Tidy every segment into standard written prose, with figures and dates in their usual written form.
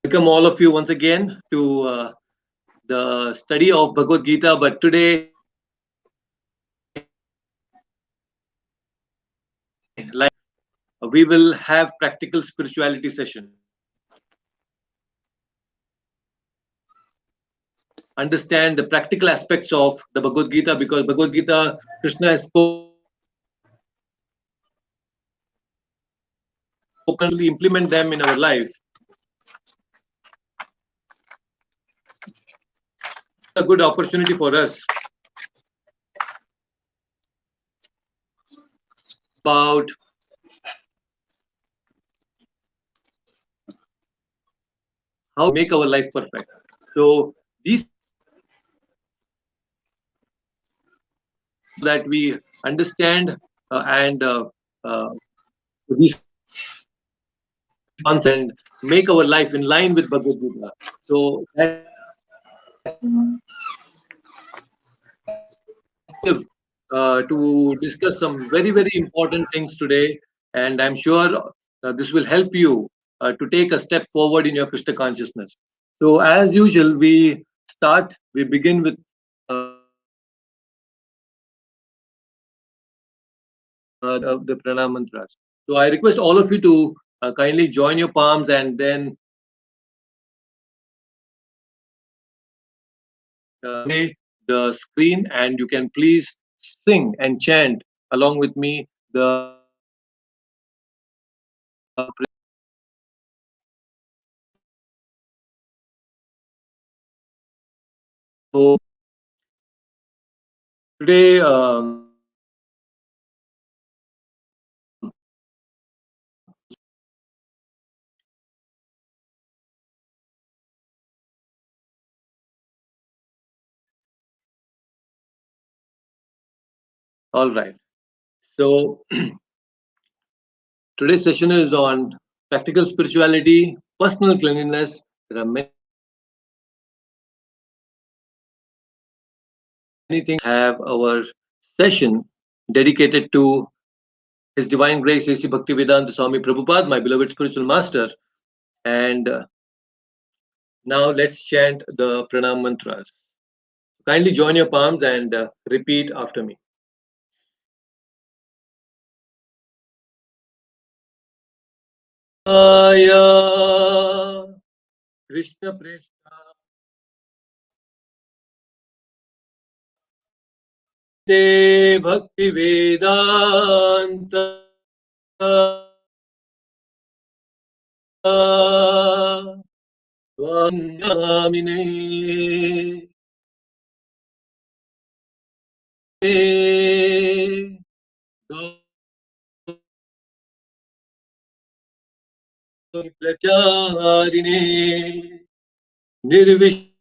Welcome all of you once again to the study of Bhagavad Gita. But today, like we will have practical spirituality session. Understand the practical aspects of the Bhagavad Gita because Bhagavad Gita, Krishna has spoken to implement them in our life. A good opportunity for us about how to make our life perfect. So these that we understand and these and make our life in line with Bhagavad Gita. So that's to discuss some very, very important things today. And I'm sure this will help you to take a step forward in your Krishna consciousness. So, as usual, we begin with the Pranam Mantras. So, I request all of you to kindly join your palms and then the screen, and you can please sing and chant along with me the so today all right. So today's session is on practical spirituality, personal cleanliness. There are many things. Have our session dedicated to His Divine Grace, A.C. Bhaktivedanta Swami Prabhupada, my beloved spiritual master. And now let's chant the Pranam Mantras. Kindly join your palms and repeat after me. Aya Krishna Preshna Te Bhakti Vedanta Swamine Pracharine Nirvishe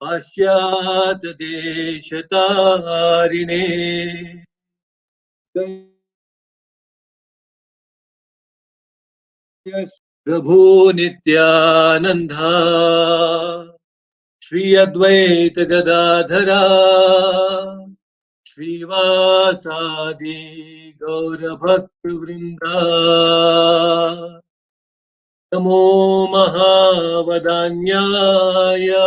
Pasyat Deshatarine Prabhu Nityananda Shri Advaita Gadadhara Srivasadi Gaura Bhakta Vrinda Namo Mahavadanyaya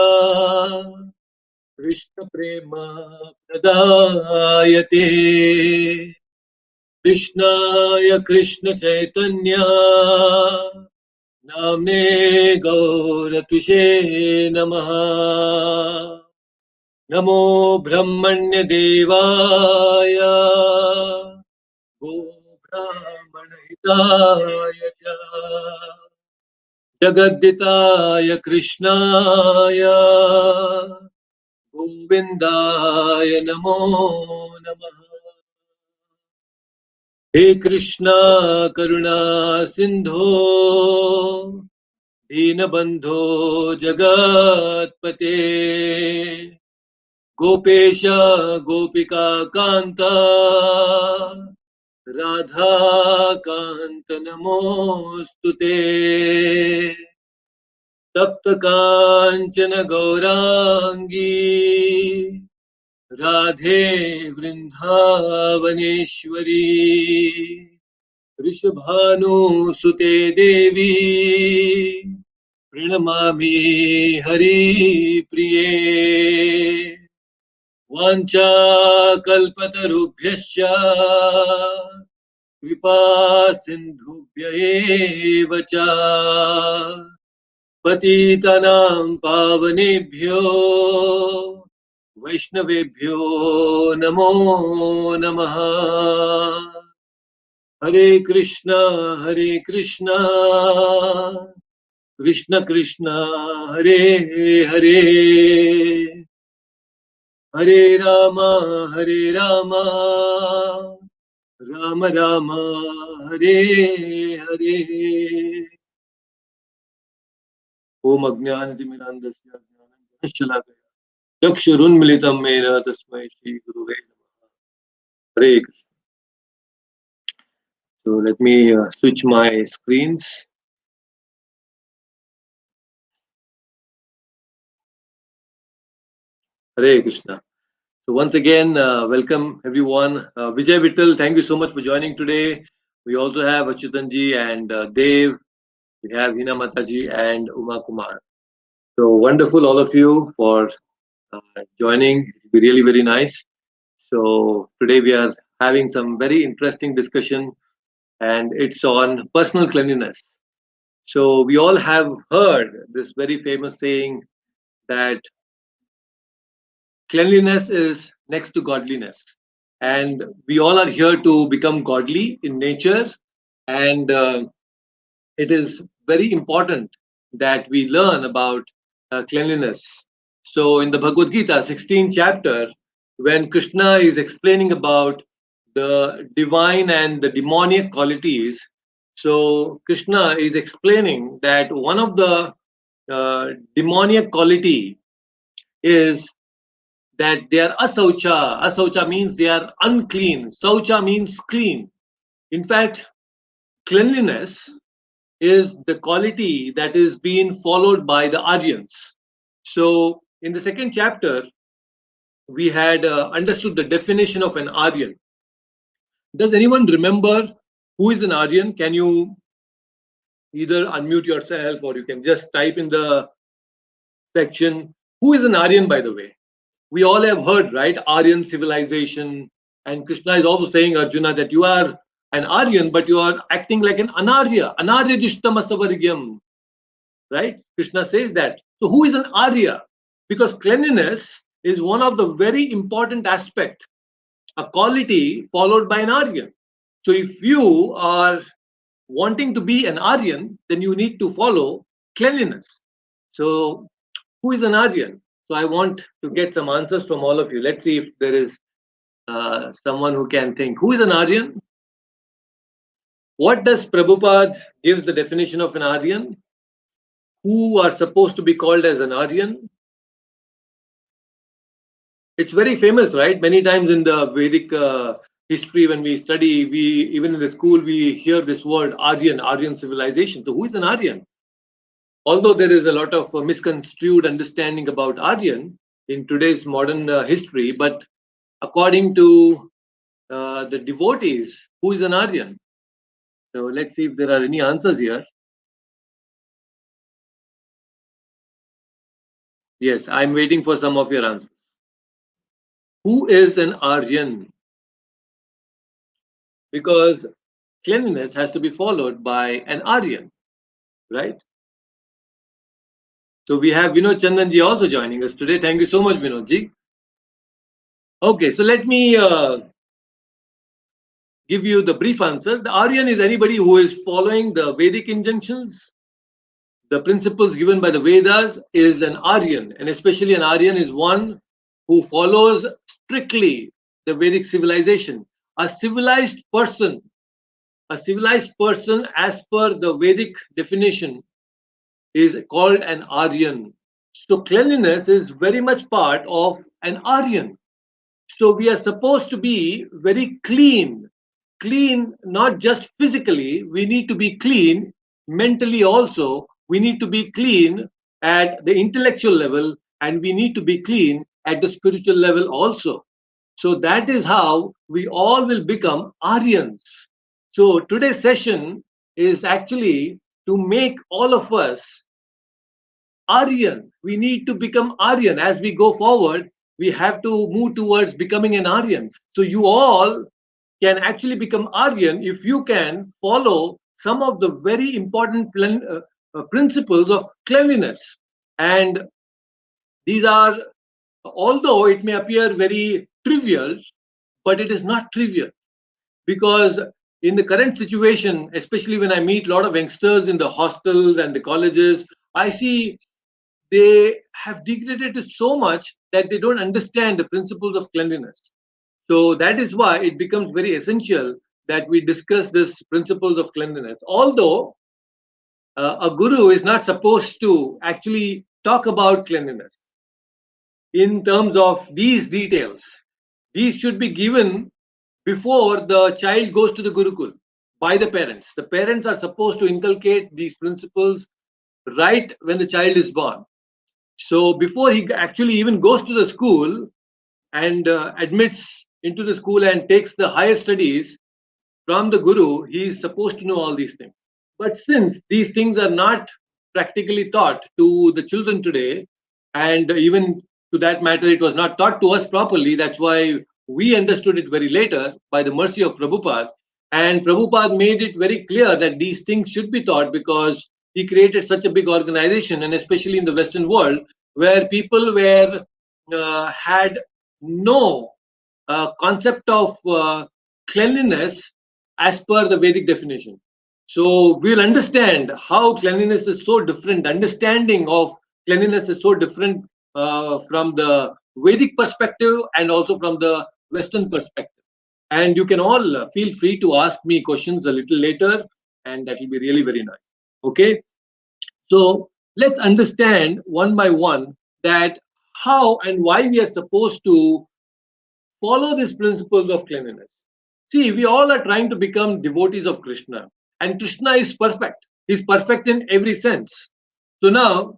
Krishna Prema Pradayate Krishnaya Krishna Chaitanya Namne Gaura Tushe Namaha Namo Brahmanya Devaya Go Brahmana Hitaya Cha Jagaditaya Krishnaya Govindaya Namo Namaha He Krishna Karuna Sindho Dinabandho Jagatpate Gopesha Gopika Kanta Radha Kanta Namostute Tapta Kanchana Gaurangi Radhe Vrindavaneshwari ऋषभानुसुते देवी प्रणमामि हरिप्रिये वाञ्छाकल्पतरुभ्यश्च कृपा सिन्धुभ्य एव च पतितानां पावनेभ्यो वैष्णवेभ्यो नमो नमः। हरे कृष्ण कृष्ण कृष्ण हरे हरे हरे राम राम राम हरे हरे। ओम अज्ञानतिमिरान्धस्य ज्ञानञ्जनशलाकया चक्षुरुन्मिलितं येन तस्मै श्रीगुरुवे नमः। हरे Krishna. So let me switch my screens. Hare Krishna. So once again, welcome everyone. Vijay Vittal, thank you so much for joining today. We also have Achutanji and Dev. We have Hina Mataji and Uma Kumar. So wonderful, all of you, for joining. It'll be really very nice. So today we are having some very interesting discussion, and it's on personal cleanliness. So we all have heard this very famous saying that cleanliness is next to godliness. And we all are here to become godly in nature. And it is very important that we learn about cleanliness. So, in the Bhagavad Gita, 16th chapter, when Krishna is explaining about the divine and the demonic qualities, so Krishna is explaining that one of the demoniac quality is that they are asaucha. Asaucha means they are unclean. Saucha means clean. In fact, cleanliness is the quality that is being followed by the Aryans. So, in the second chapter, we had understood the definition of an Aryan. Does anyone remember who is an Aryan? Can you either unmute yourself or you can just type in the section? Who is an Aryan, by the way? We all have heard, right? Aryan civilization. And Krishna is also saying, Arjuna, that you are an Aryan, but you are acting like an Anarya. Anarya Dushtamasavargyam. Right? Krishna says that. So who is an Arya? Because cleanliness is one of the very important aspect, a quality followed by an Aryan. So if you are wanting to be an Aryan, then you need to follow cleanliness. So who is an Aryan? So I want to get some answers from all of you. Let's see if there is someone who can think. Who is an Aryan? What does Prabhupada gives the definition of an Aryan? Who are supposed to be called as an Aryan? It's very famous, right? Many times in the Vedic history, when we study, we even in the school we hear this word Aryan civilization. So who is an Aryan? Although there is a lot of misconstrued understanding about Aryan in today's modern history, but according to the devotees, who is an Aryan? So let's see if there are any answers here. Yes, I'm waiting for some of your answers. Who is an Aryan? Because cleanliness has to be followed by an Aryan, right? So we have Vinod Chandanji also joining us today. Thank you so much, Vinodji. Okay, so let me give you the brief answer. The Aryan is anybody who is following the Vedic injunctions, the principles given by the Vedas is an Aryan, and especially an Aryan is one who follows strictly the Vedic civilization. A a civilized person as per the Vedic definition is called an Aryan. So cleanliness is very much part of an Aryan. So we are supposed to be very clean not just physically, we need to be clean mentally also, we need to be clean at the intellectual level, and we need to be clean at the spiritual level also. So that is how we all will become Aryans. So today's session is actually to make all of us Aryan. We need to become Aryan. As we go forward, we have to move towards becoming an Aryan. So you all can actually become Aryan if you can follow some of the very important principles of cleanliness. And these are, although it may appear very trivial, but it is not trivial, because in the current situation, especially when I meet a lot of youngsters in the hostels and the colleges, I see they have degraded it so much that they don't understand the principles of cleanliness. So that is why it becomes very essential that we discuss this principles of cleanliness. Although a guru is not supposed to actually talk about cleanliness in terms of these details, these should be given before the child goes to the Gurukul by the parents. The parents are supposed to inculcate these principles right when the child is born. So before he actually even goes to the school and admits into the school and takes the higher studies from the Guru, he is supposed to know all these things. But since these things are not practically taught to the children today, and even to that matter, it was not taught to us properly, that's why we understood it very later by the mercy of Prabhupada. And Prabhupada made it very clear that these things should be taught because he created such a big organization, and especially in the Western world, where people had no concept of cleanliness as per the Vedic definition. So we'll understand how cleanliness is so different. Understanding of cleanliness is so different from the Vedic perspective and also from the Western perspective. And you can all feel free to ask me questions a little later, and that will be really very nice. Okay, so let's understand one by one that how and why we are supposed to follow these principles of cleanliness. See, we all are trying to become devotees of Krishna, and Krishna is perfect. He's perfect in every sense. So now,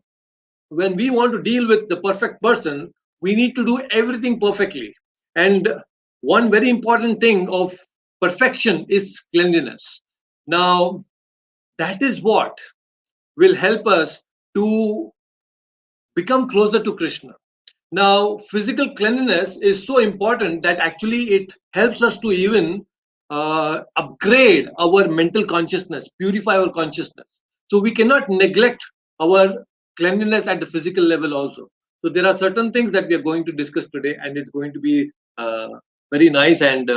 when we want to deal with the perfect person, we need to do everything perfectly. And one very important thing of perfection is cleanliness. Now, that is what will help us to become closer to Krishna. Now, physical cleanliness is so important that actually it helps us to even upgrade our mental consciousness, purify our consciousness. So we cannot neglect our cleanliness at the physical level also. So there are certain things that we are going to discuss today, and it's going to be very nice, and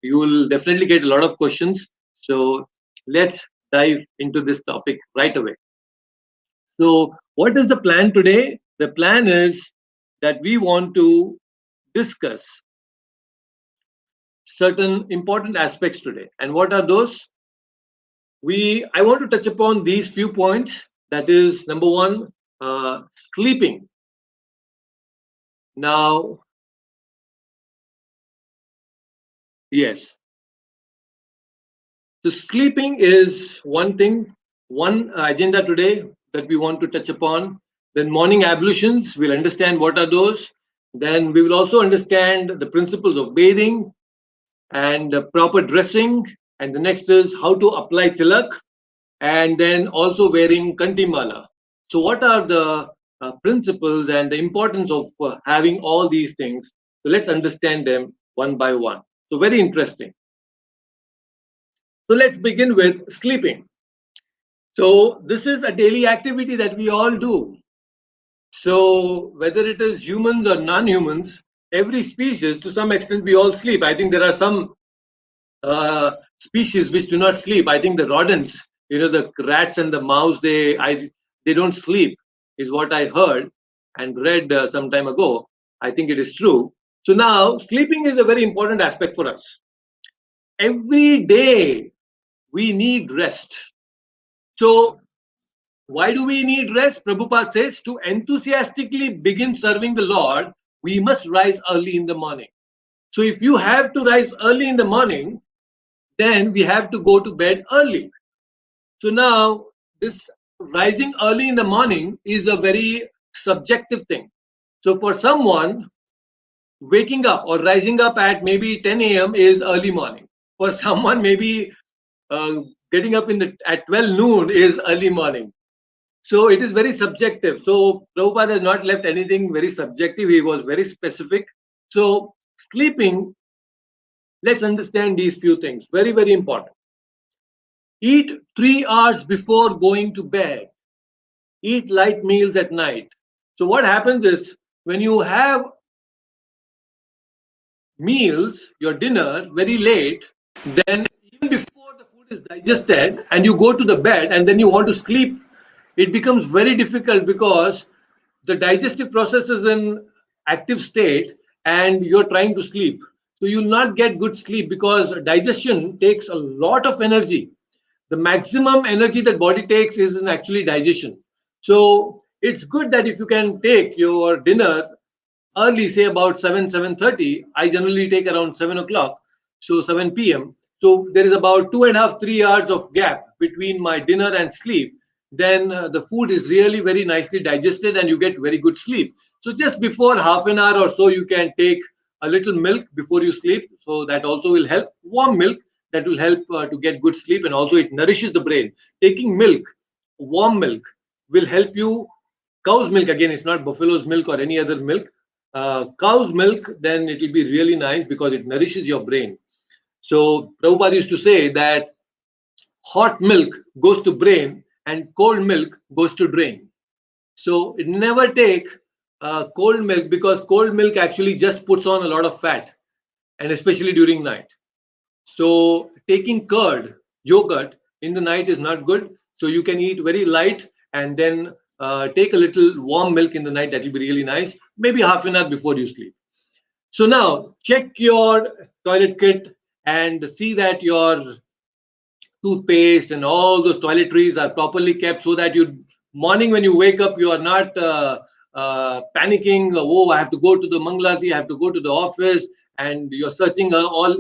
you will definitely get a lot of questions. So let's dive into this topic right away. So, what is the plan today? The plan is that we want to discuss certain important aspects today. And what are those? I want to touch upon these few points. That is, number one, sleeping. Now, yes. So, sleeping is one thing, one agenda today that we want to touch upon. Then, morning ablutions, we'll understand what are those. Then, we will also understand the principles of bathing and proper dressing. And the next is how to apply tilak, and then also wearing kantimala. So, what are the principles and the importance of having all these things? So, let's understand them one by one. So, very interesting. So, let's begin with sleeping. So, this is a daily activity that we all do. So, whether it is humans or non humans, every species, to some extent, we all sleep. I think there are some species which do not sleep. I think the rodents, the rats and the mouse, they don't sleep, is what I heard and read some time ago. I think it is true. So now, sleeping is a very important aspect for us. Every day we need rest. So why do we need rest? Prabhupada says to enthusiastically begin serving the Lord, we must rise early in the morning. So if you have to rise early in the morning, then we have to go to bed early. So now, this rising early in the morning is a very subjective thing. So for someone, waking up or rising up at maybe 10 a.m. is early morning. For someone, maybe getting up at 12 noon is early morning. So it is very subjective. So Prabhupada has not left anything very subjective. He was very specific. So sleeping, let's understand these few things. Very, very important. Eat 3 hours before going to bed. Eat light meals at night. So what happens is when you have meals, your dinner very late, then even before the food is digested and you go to the bed and then you want to sleep, it becomes very difficult because the digestive process is in active state and you're trying to sleep. So you'll not get good sleep because digestion takes a lot of energy. The maximum energy that body takes is in actually digestion. So it's good that if you can take your dinner early, say about 7:30. I generally take around 7 o'clock, so 7 p.m. So there is about 2.5 3 hours of gap between my dinner and sleep. Then the food is really very nicely digested and you get very good sleep. So just before half an hour or so, you can take a little milk before you sleep. So that also will help. Warm milk, that will help to get good sleep, and also it nourishes the brain. Taking milk, warm milk, will help you. Cow's milk, again, it's not buffalo's milk or any other milk. Cow's milk, then it will be really nice because it nourishes your brain. So Prabhupada used to say that hot milk goes to brain and cold milk goes to drain. So it never take cold milk because cold milk actually just puts on a lot of fat, and especially during night. So taking curd, yogurt in the night is not good. So you can eat very light and then take a little warm milk in the night. That will be really nice. Maybe half an hour before you sleep. So now check your toilet kit and see that your toothpaste and all those toiletries are properly kept so that you morning when you wake up you are not panicking. Oh, I have to go to the Mangalati, I have to go to the office, and you're searching all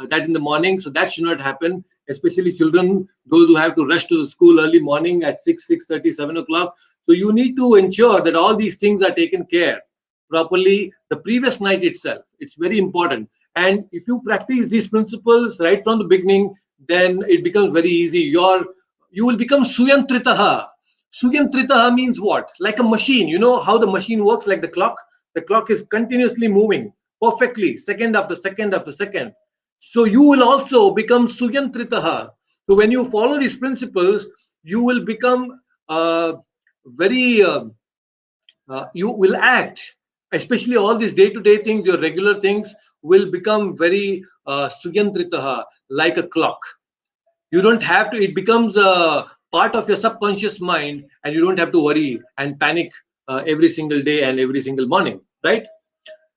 that in the morning. So that should not happen, especially children, those who have to rush to the school early morning at 6:30, 7 o'clock. So you need to ensure that all these things are taken care properly the previous night itself. It's very important. And if you practice these principles right from the beginning, then it becomes very easy. You will become suyantritaha. Suyantritaha means what? Like a machine. You know how the machine works, like the clock? The clock is continuously moving perfectly, second after second after second. So you will also become suyantritaha. So when you follow these principles, you will become very you will act, especially all these day-to-day things, your regular things will become very suyantritaha, like a clock. You don't have to, it becomes a part of your subconscious mind, and you don't have to worry and panic every single day and every single morning, right?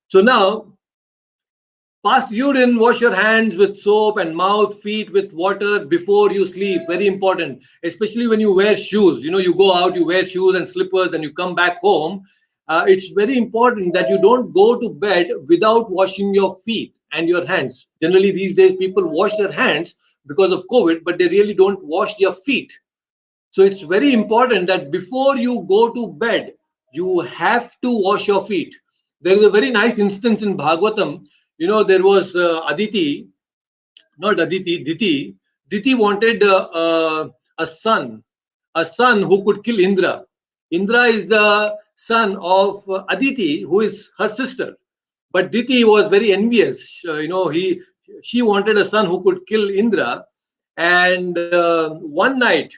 So now, pass urine, wash your hands with soap and mouth, feet with water before you sleep. Very important, especially when you wear shoes. You know, you go out, you wear shoes and slippers, and you come back home. It's very important that you don't go to bed without washing your feet and your hands. Generally, these days, people wash their hands because of COVID, but they really don't wash their feet. So it's very important that before you go to bed, you have to wash your feet. There is a very nice instance in Bhagavatam. You know, there was Aditi, not Aditi, Diti. Diti wanted a son who could kill Indra. Indra is the son of Aditi, who is her sister. But Diti was very envious. She wanted a son who could kill Indra. And one night,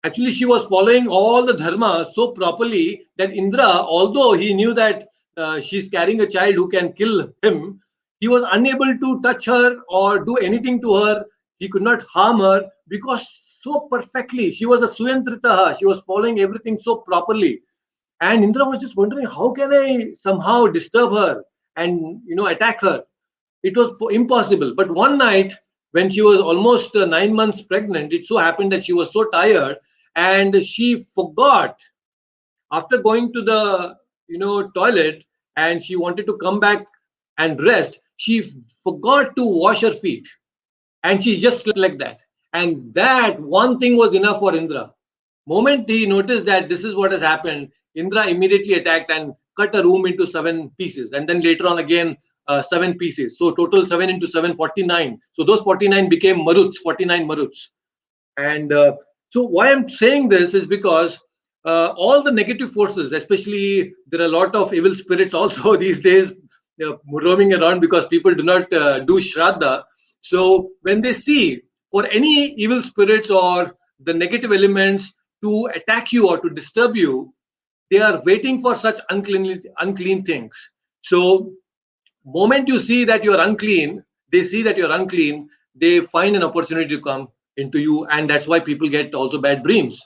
actually, she was following all the dharma so properly that Indra, although he knew that she's carrying a child who can kill him, he was unable to touch her or do anything to her. He could not harm her because so perfectly she was a suyantritaha. She was following everything so properly. And Indra was just wondering, how can I somehow disturb her and attack her? It was impossible. But one night, when she was almost 9 months pregnant, it so happened that she was so tired and she forgot, after going to the toilet, and she wanted to come back and rest. She forgot to wash her feet, and she just slept like that. And that one thing was enough for Indra. Moment he noticed that this is what has happened, Indra immediately attacked and cut a room into 7 pieces. And then later on again, 7 pieces. So total 7 into 7, 49. So those 49 became maruts, 49 maruts. And so why I'm saying this is because all the negative forces, especially there are a lot of evil spirits also these days roaming around because people do not do Shraddha. So when they see for any evil spirits or the negative elements to attack you or to disturb you, they are waiting for such unclean things. So moment you see that you're unclean, they see that you're unclean, they find an opportunity to come into you, and that's why people get also bad dreams.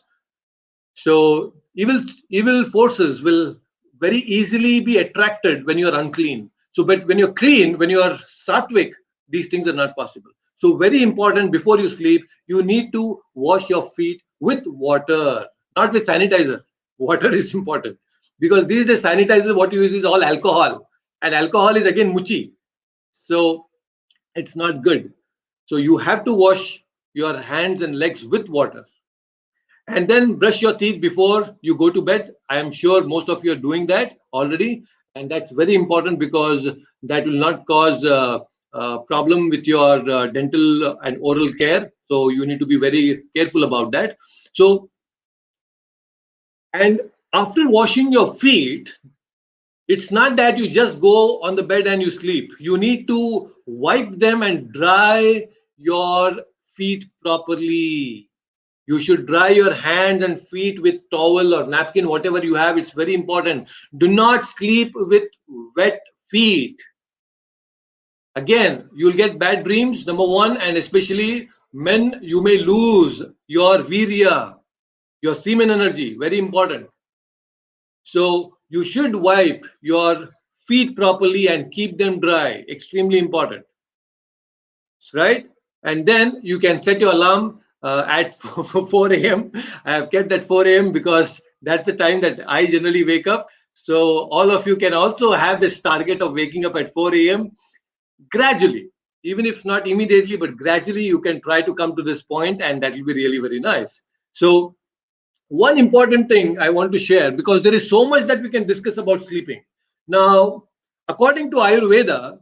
So evil forces will very easily be attracted when you're unclean. So but when you're clean, when you are sattvic, these things are not possible. So very important, before you sleep you need to wash your feet with water, not with sanitizer. Water is important, because these days sanitizer what you use is all alcohol, and alcohol is again muchi. So it's not good. So you have to wash your hands and legs with water, and then brush your teeth before you go to bed. I am sure most of you are doing that already, and that's very important because that will not cause problem with your dental and oral care. So you need to be very careful about that. So, and after washing your feet, it's not that you just go on the bed and you sleep. You need to wipe them and dry your feet properly. You should dry your hands and feet with towel or napkin, whatever you have. It's very important. Do not sleep with wet feet. Again, you'll get bad dreams, number one, and especially men, you may lose your virya, your semen energy. Very important. So you should wipe your feet properly and keep them dry. Extremely important, right? And then you can set your alarm at 4 a.m. I have kept at 4 a.m. because that's the time that I generally wake up. So all of you can also have this target of waking up at 4 a.m. gradually, even if not immediately, but gradually you can try to come to this point, and that will be really very nice. So one important thing I want to share, because there is so much that we can discuss about sleeping. Now, according to Ayurveda,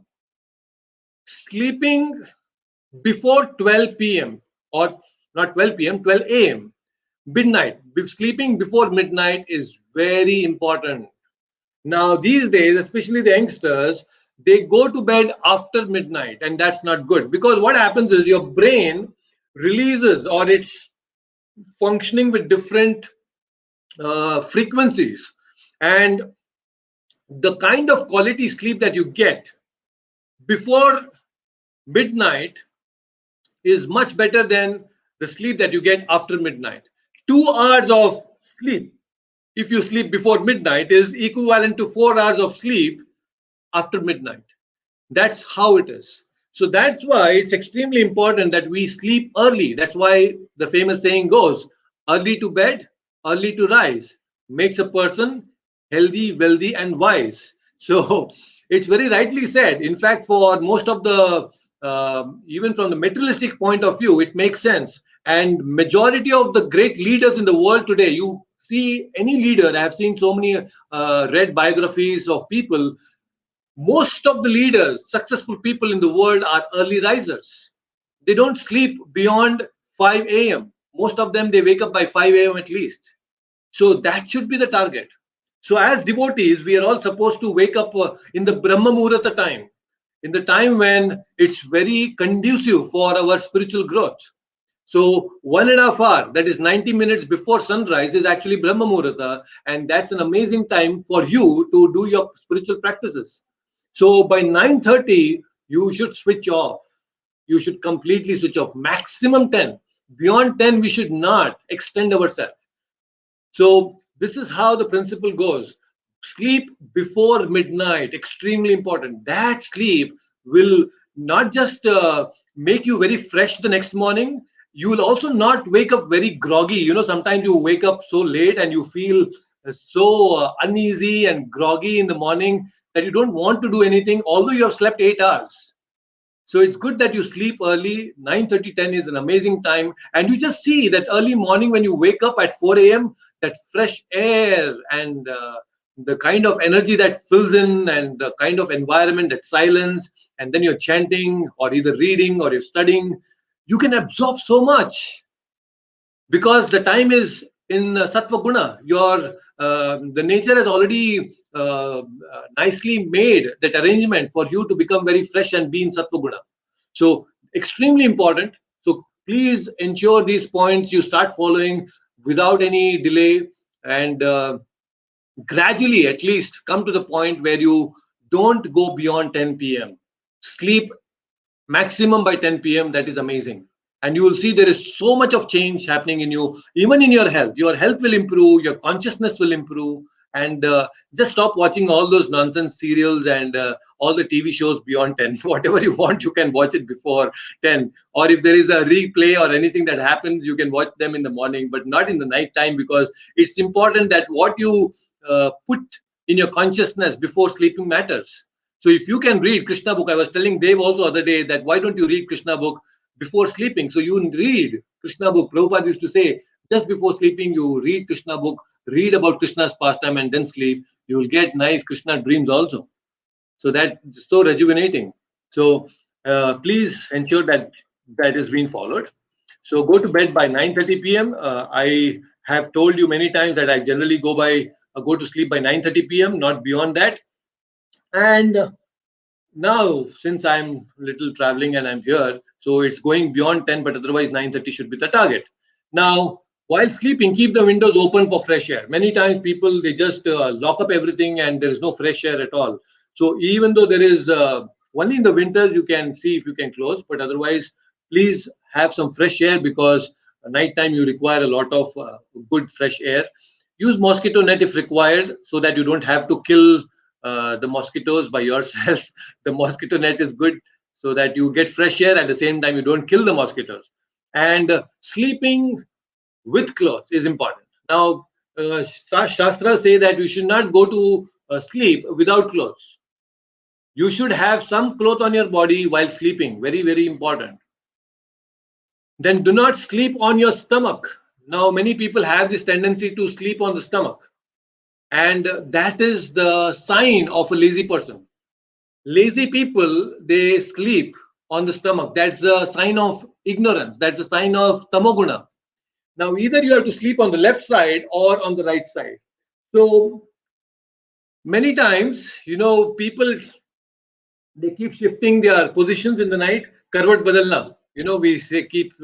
sleeping before 12 p.m. or not 12 p.m., 12 a.m., midnight, sleeping before midnight is very important. Now, these days, especially the youngsters, they go to bed after midnight, and that's not good, because what happens is your brain releases, or it's functioning with different frequencies, and the kind of quality sleep that you get before midnight is much better than the sleep that you get after midnight. 2 hours of sleep, if you sleep before midnight, is equivalent to 4 hours of sleep after midnight. That's how it is. So that's why it's extremely important that we sleep early. That's why the famous saying goes, early to bed, early to rise makes a person healthy, wealthy, and wise. So it's very rightly said. In fact, for most of the, even from the materialistic point of view, it makes sense. And majority of the great leaders in the world today, you see any leader, I have seen so many read biographies of people. Most of the leaders, successful people in the world, are early risers. They don't sleep beyond 5 a.m. Most of them, they wake up by 5 a.m. at least. So that should be the target. So as devotees, we are all supposed to wake up in the Brahma Muhurta time, in the time when it's very conducive for our spiritual growth. So 1.5 hours, that is 90 minutes before sunrise, is actually Brahma Muhurta, and that's an amazing time for you to do your spiritual practices. So by 9:30, you should switch off. You should completely switch off. Maximum 10. Beyond 10, we should not extend ourselves. So this is how the principle goes. Sleep before midnight, extremely important. That sleep will not just make you very fresh the next morning, you will also not wake up very groggy. You know, sometimes you wake up so late and you feel so uneasy and groggy in the morning that you don't want to do anything, although you have slept 8 hours. So it's good that you sleep early. 9:30, 10 is an amazing time. And you just see that early morning when you wake up at 4 a.m., that fresh air and the kind of energy that fills in and the kind of environment, that silence, and then you're chanting or either reading or you're studying, you can absorb so much because the time is in sattva guna. Your the nature has already nicely made that arrangement for you to become very fresh and be in sattva guna. So extremely important. So please ensure these points you start following without any delay, and gradually at least come to the point where you don't go beyond 10 p.m. Sleep maximum by 10 p.m. That is amazing. And you will see there is so much of change happening in you, even in your health. Your health will improve, your consciousness will improve, and just stop watching all those nonsense serials and all the TV shows beyond 10. Whatever you want, you can watch it before 10. Or if there is a replay or anything that happens, you can watch them in the morning, but not in the night time, because it's important that what you put in your consciousness before sleeping matters. So if you can read Krishna book, I was telling Dave also other day that why don't you read Krishna book before sleeping? So you read Krishna book. Prabhupada used to say, just before sleeping, you read Krishna book, read about Krishna's pastime, and then sleep. You will get nice Krishna dreams also. So that's so rejuvenating. So please ensure that that is being followed. So go to bed by 9:30 p.m. I have told you many times that I generally go to sleep by 9:30 p.m., not beyond that. And now, since I'm little traveling and I'm here, so it's going beyond 10, but otherwise 9:30 should be the target. Now, while sleeping, keep the windows open for fresh air. Many times people, they just lock up everything and there is no fresh air at all. So even though there is only in the winters you can see if you can close, but otherwise please have some fresh air, because at night time you require a lot of good fresh air. Use mosquito net if required, so that you don't have to kill the mosquitoes by yourself. The mosquito net is good so that you get fresh air, at the same time you don't kill the mosquitoes. And sleeping with clothes is important. Now, Shastras say that you should not go to sleep without clothes. You should have some cloth on your body while sleeping. Very, very important. Then do not sleep on your stomach. Now, many people have this tendency to sleep on the stomach, and that is the sign of a lazy person. Lazy people, they sleep on the stomach. That's a sign of ignorance. That's a sign of tamoguna. Now, either you have to sleep on the left side or on the right side. So many times, people, they keep shifting their positions in the night. Karvat badalna. We keep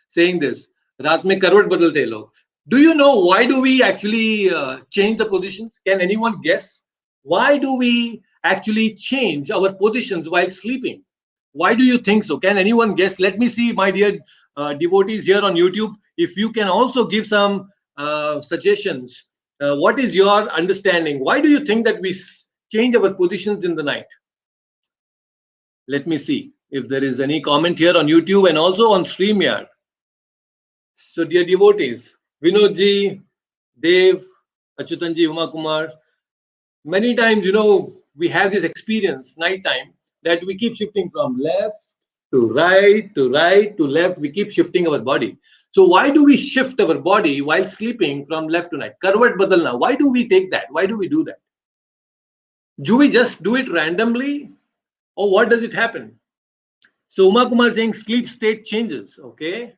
saying this. Raat mein karvat badalte hai log. Do you know why do we actually change the positions? Can anyone guess? Why do we actually change our positions while sleeping? Why do you think so? Can anyone guess? Let me see, my dear devotees here on YouTube, if you can also give some suggestions. What is your understanding? Why do you think that we change our positions in the night? Let me see if there is any comment here on YouTube and also on StreamYard. So, dear devotees, Vinodji, Dev, Achutanji, Uma Kumar, many times, we have this experience, nighttime, that we keep shifting from left to right, to right, to left. We keep shifting our body. So why do we shift our body while sleeping from left to right? Karvat badalna. Why do we take that? Why do we do that? Do we just do it randomly? Or what does it happen? So Uma Kumar saying sleep state changes. Okay.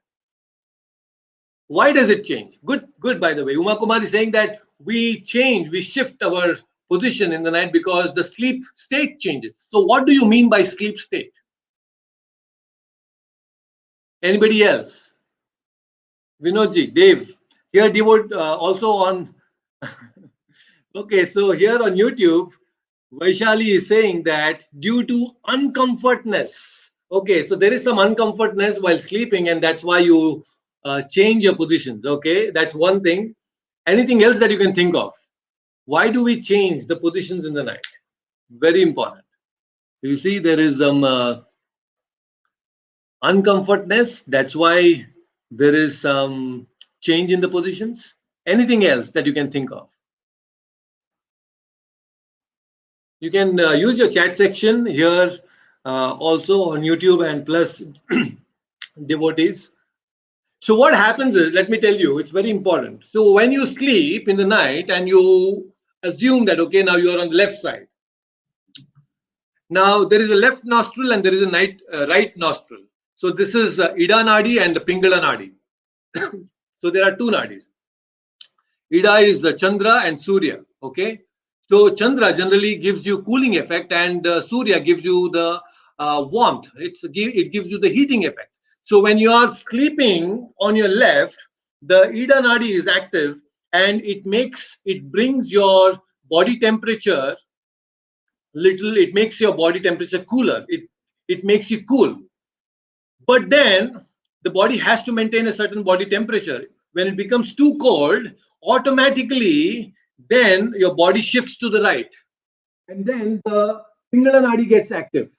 Why does it change? Good, by the way. Uma Kumar is saying that we shift our position in the night because the sleep state changes. So what do you mean by sleep state? Anybody else? Vinodji, Dave, here devote also on. Okay, so here on YouTube, Vaishali is saying that due to uncomfortness. Okay, so there is some uncomfortness while sleeping, and that's why you change your positions. Okay, that's one thing. Anything else that you can think of? Why do we change the positions in the night? Very important. You see, there is some uncomfortness. That's why there is some change in the positions. Anything else that you can think of? You can use your chat section here also on YouTube and plus devotees. So what happens is, let me tell you, it's very important. So when you sleep in the night and you Assume that, okay, now you are on the left side. Now there is a left nostril and there is a right nostril. So this is Ida Nadi and the Pingala Nadi. So there are two nadis. Ida is the Chandra and Surya. Okay. So Chandra generally gives you cooling effect, and Surya gives you the warmth. It gives you the heating effect. So when you are sleeping on your left, the Ida Nadi is active, and it brings your body temperature little. It makes your body temperature cooler. It makes you cool. But then the body has to maintain a certain body temperature. When it becomes too cold, automatically then your body shifts to the right, and then the Pingala Nadi gets active.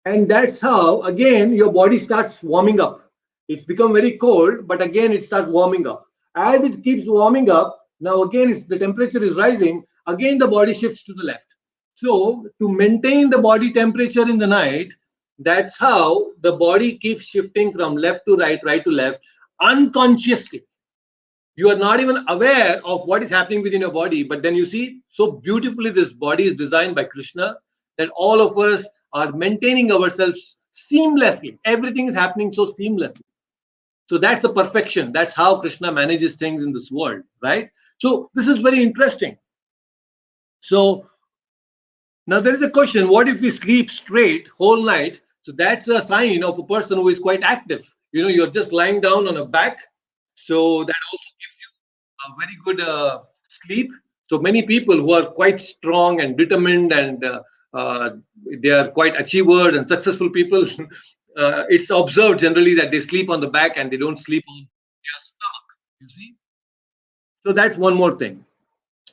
And that's how again your body starts warming up. It's become very cold, but again it starts warming up. As it keeps warming up, now again the temperature is rising, again the body shifts to the left. So to maintain the body temperature in the night, that's how the body keeps shifting from left to right, right to left, unconsciously. You are not even aware of what is happening within your body, but then you see so beautifully this body is designed by Krishna that all of us are maintaining ourselves seamlessly. Everything is happening so seamlessly. So that's the perfection. That's how Krishna manages things in this world, right? So this is very interesting. So now there is a question: what if we sleep straight whole night? So that's a sign of a person who is quite active. You're just lying down on a back, so that also a very good sleep. So many people who are quite strong and determined, and they are quite achievers and successful people, it's observed generally that they sleep on the back and they don't sleep on their stomach. You see? So that's one more thing.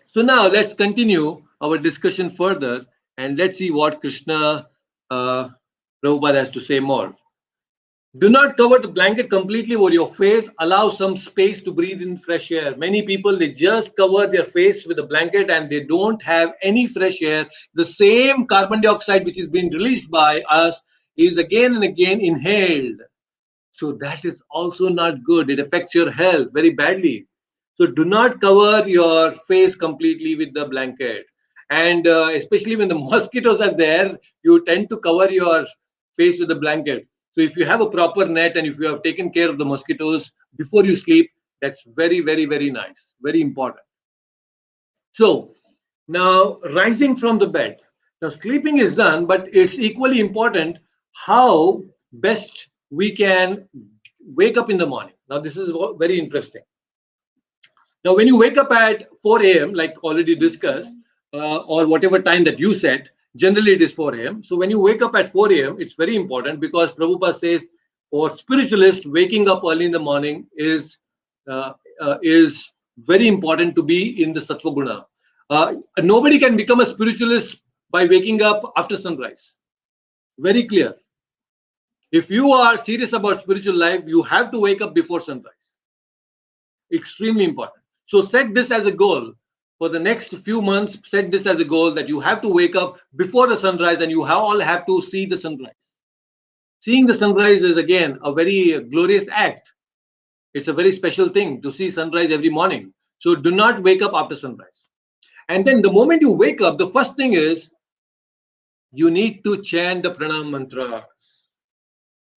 So now let's continue our discussion further, and let's see what Krishna Prabhupada has to say more. Do not cover the blanket completely over your face. Allow some space to breathe in fresh air. Many people, they just cover their face with a blanket and they don't have any fresh air. The same carbon dioxide which is being released by us is again and again inhaled. So that is also not good. It affects your health very badly. So do not cover your face completely with the blanket. And especially when the mosquitoes are there, you tend to cover your face with the blanket. So if you have a proper net and if you have taken care of the mosquitoes before you sleep, that's very, very, very nice, very important. So now rising from the bed. Now sleeping is done, but it's equally important how best we can wake up in the morning. Now this is very interesting. Now when you wake up at 4 a.m., like already discussed, or whatever time that you set, generally it is 4 a.m. So when you wake up at 4 a.m., it's very important because Prabhupada says for spiritualists, waking up early in the morning is very important to be in the Sattva Guna. Nobody can become a spiritualist by waking up after sunrise. Very clear. If you are serious about spiritual life, you have to wake up before sunrise. Extremely important. So set this as a goal for the next few months. Set this as a goal that you have to wake up before the sunrise, and you all have to see the sunrise. Seeing the sunrise is again a very glorious act. It's a very special thing to see sunrise every morning. So do not wake up after sunrise. And then the moment you wake up, the first thing is you need to chant the Pranam Mantras.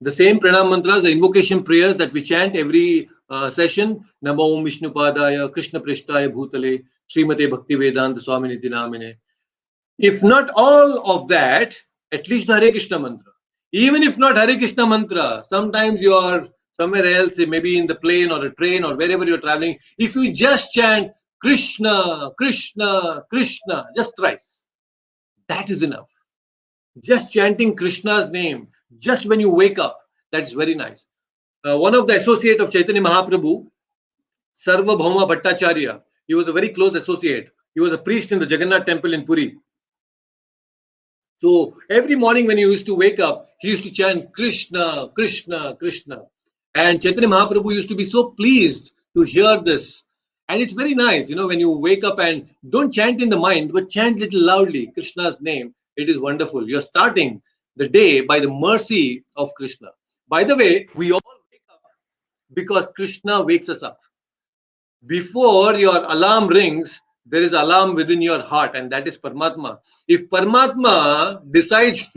The same Pranam Mantras, the invocation prayers that we chant every session. Namo Om Vishnupadaya, Krishna Prishtaya Bhutale, Srimate Bhakti Vedanta Swaminiti Namine. If not all of that, at least the Hare Krishna mantra. Even if not Hare Krishna mantra, sometimes you are somewhere else, maybe in the plane or a train or wherever you're traveling. If you just chant Krishna, Krishna, Krishna, just thrice, that is enough. Just chanting Krishna's name, just when you wake up, that's very nice. One of the associate of Chaitanya Mahaprabhu, Sarvabhauma Bhattacharya, he was a very close associate. He was a priest in the Jagannath temple in Puri. So every morning when he used to wake up, he used to chant Krishna, Krishna, Krishna. And Chaitanya Mahaprabhu used to be so pleased to hear this. And it's very nice, when you wake up and don't chant in the mind, but chant little loudly Krishna's name. It is wonderful. You're starting the day by the mercy of Krishna. By the way, we all wake up because Krishna wakes us up. Before your alarm rings, there is alarm within your heart, and that is Paramatma. If Paramatma decides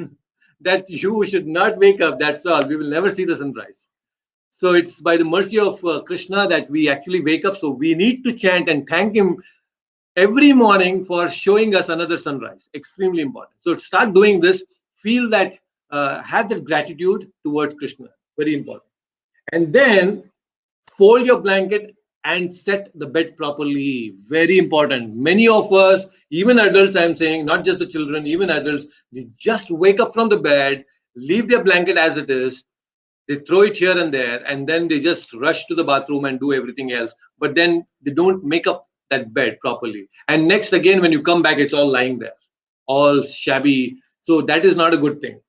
that you should not wake up, that's all. We will never see the sunrise. So it's by the mercy of Krishna that we actually wake up. So we need to chant and thank him every morning for showing us another sunrise. Extremely important. So start doing this. Feel that, have that gratitude towards Krishna. Very important. And then fold your blanket and set the bed properly. Very important. Many of us, even adults, I'm saying, not just the children, even adults, they just wake up from the bed, leave their blanket as it is, they throw it here and there, and then they just rush to the bathroom and do everything else, but then they don't make up that bed properly, and next again when you come back it's all lying there, all shabby. So that is not a good thing.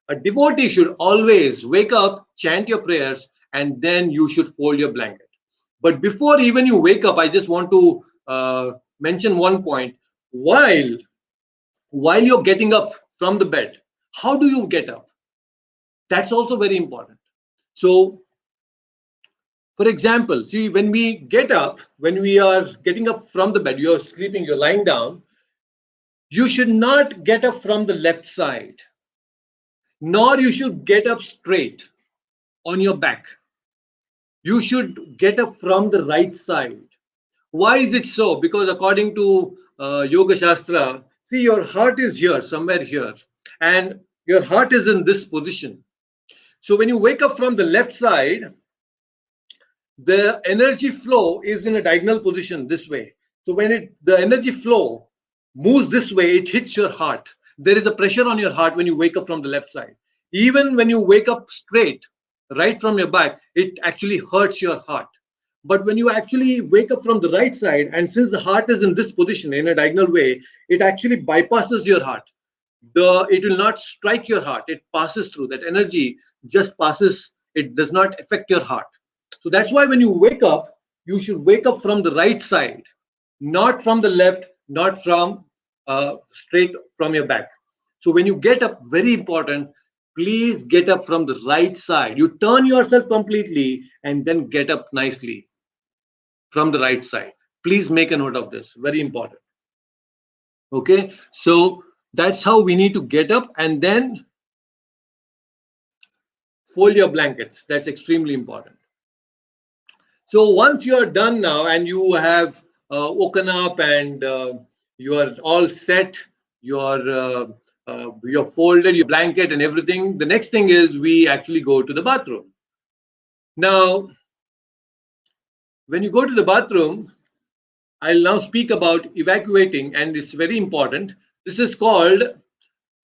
A devotee should always wake up, chant your prayers, and then you should fold your blanket. But before even you wake up, I just want to mention one point. While you're getting up from the bed, how do you get up? That's also very important. So, for example, see, when we get up, when we are getting up from the bed, you're sleeping, you're lying down, you should not get up from the left side, nor you should get up straight on your back. You should get up from the right side. Why is it so? Because according to Yoga Shastra, see, your heart is here, somewhere here, and your heart is in this position. So when you wake up from the left side, the energy flow is in a diagonal position this way. So when the energy flow moves this way, it hits your heart. There is a pressure on your heart when you wake up from the left side. Even when you wake up straight, right from your back, it actually hurts your heart. But when you actually wake up from the right side, and since the heart is in this position in a diagonal way, it actually bypasses your heart. It will not strike your heart. It passes through. That energy just passes. It does not affect your heart. So that's why when you wake up, you should wake up from the right side, not from the left, not from straight from your back. So when you get up, very important, please get up from the right side. You turn yourself completely and then get up nicely from the right side. Please make a note of this. Very important. Okay, so that's how we need to get up, and then fold your blankets. That's extremely important. So once you are done now and you have woken up and you are all set, you're folded your blanket and everything, the next thing is we actually go to the bathroom. Now, when you go to the bathroom, I'll now speak about evacuating, and it's very important. This is called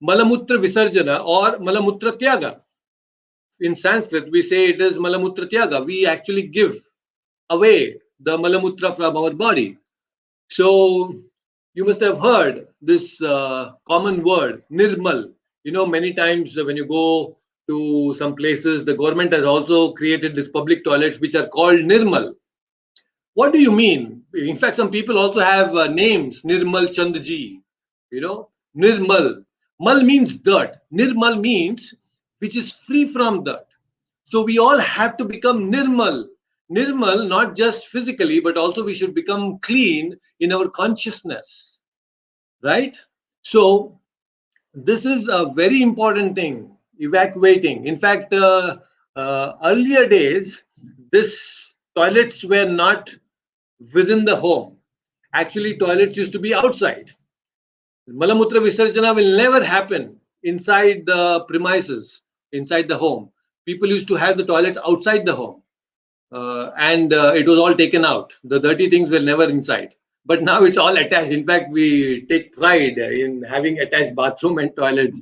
Malamudra Visarjana or Malamudra Tyaga. In Sanskrit, we say it is Malamudra Tyaga. We actually give away the Malamutra from our body. So you must have heard this common word, Nirmal. You know, many times when you go to some places, the government has also created these public toilets which are called Nirmal. What do you mean? In fact, some people also have names, Nirmal Chandji, you know, Nirmal. Mal means dirt. Nirmal means which is free from dirt. So we all have to become Nirmal. Nirmal, not just physically, but also we should become clean in our consciousness, right? So this is a very important thing, evacuating. In fact, earlier days, this toilets were not within the home. Actually, toilets used to be outside. Malamutra Visarjana will never happen inside the premises, inside the home. People used to have the toilets outside the home. And it was all taken out. The dirty things were never inside. But now it's all attached. In fact, we take pride in having attached bathroom and toilets.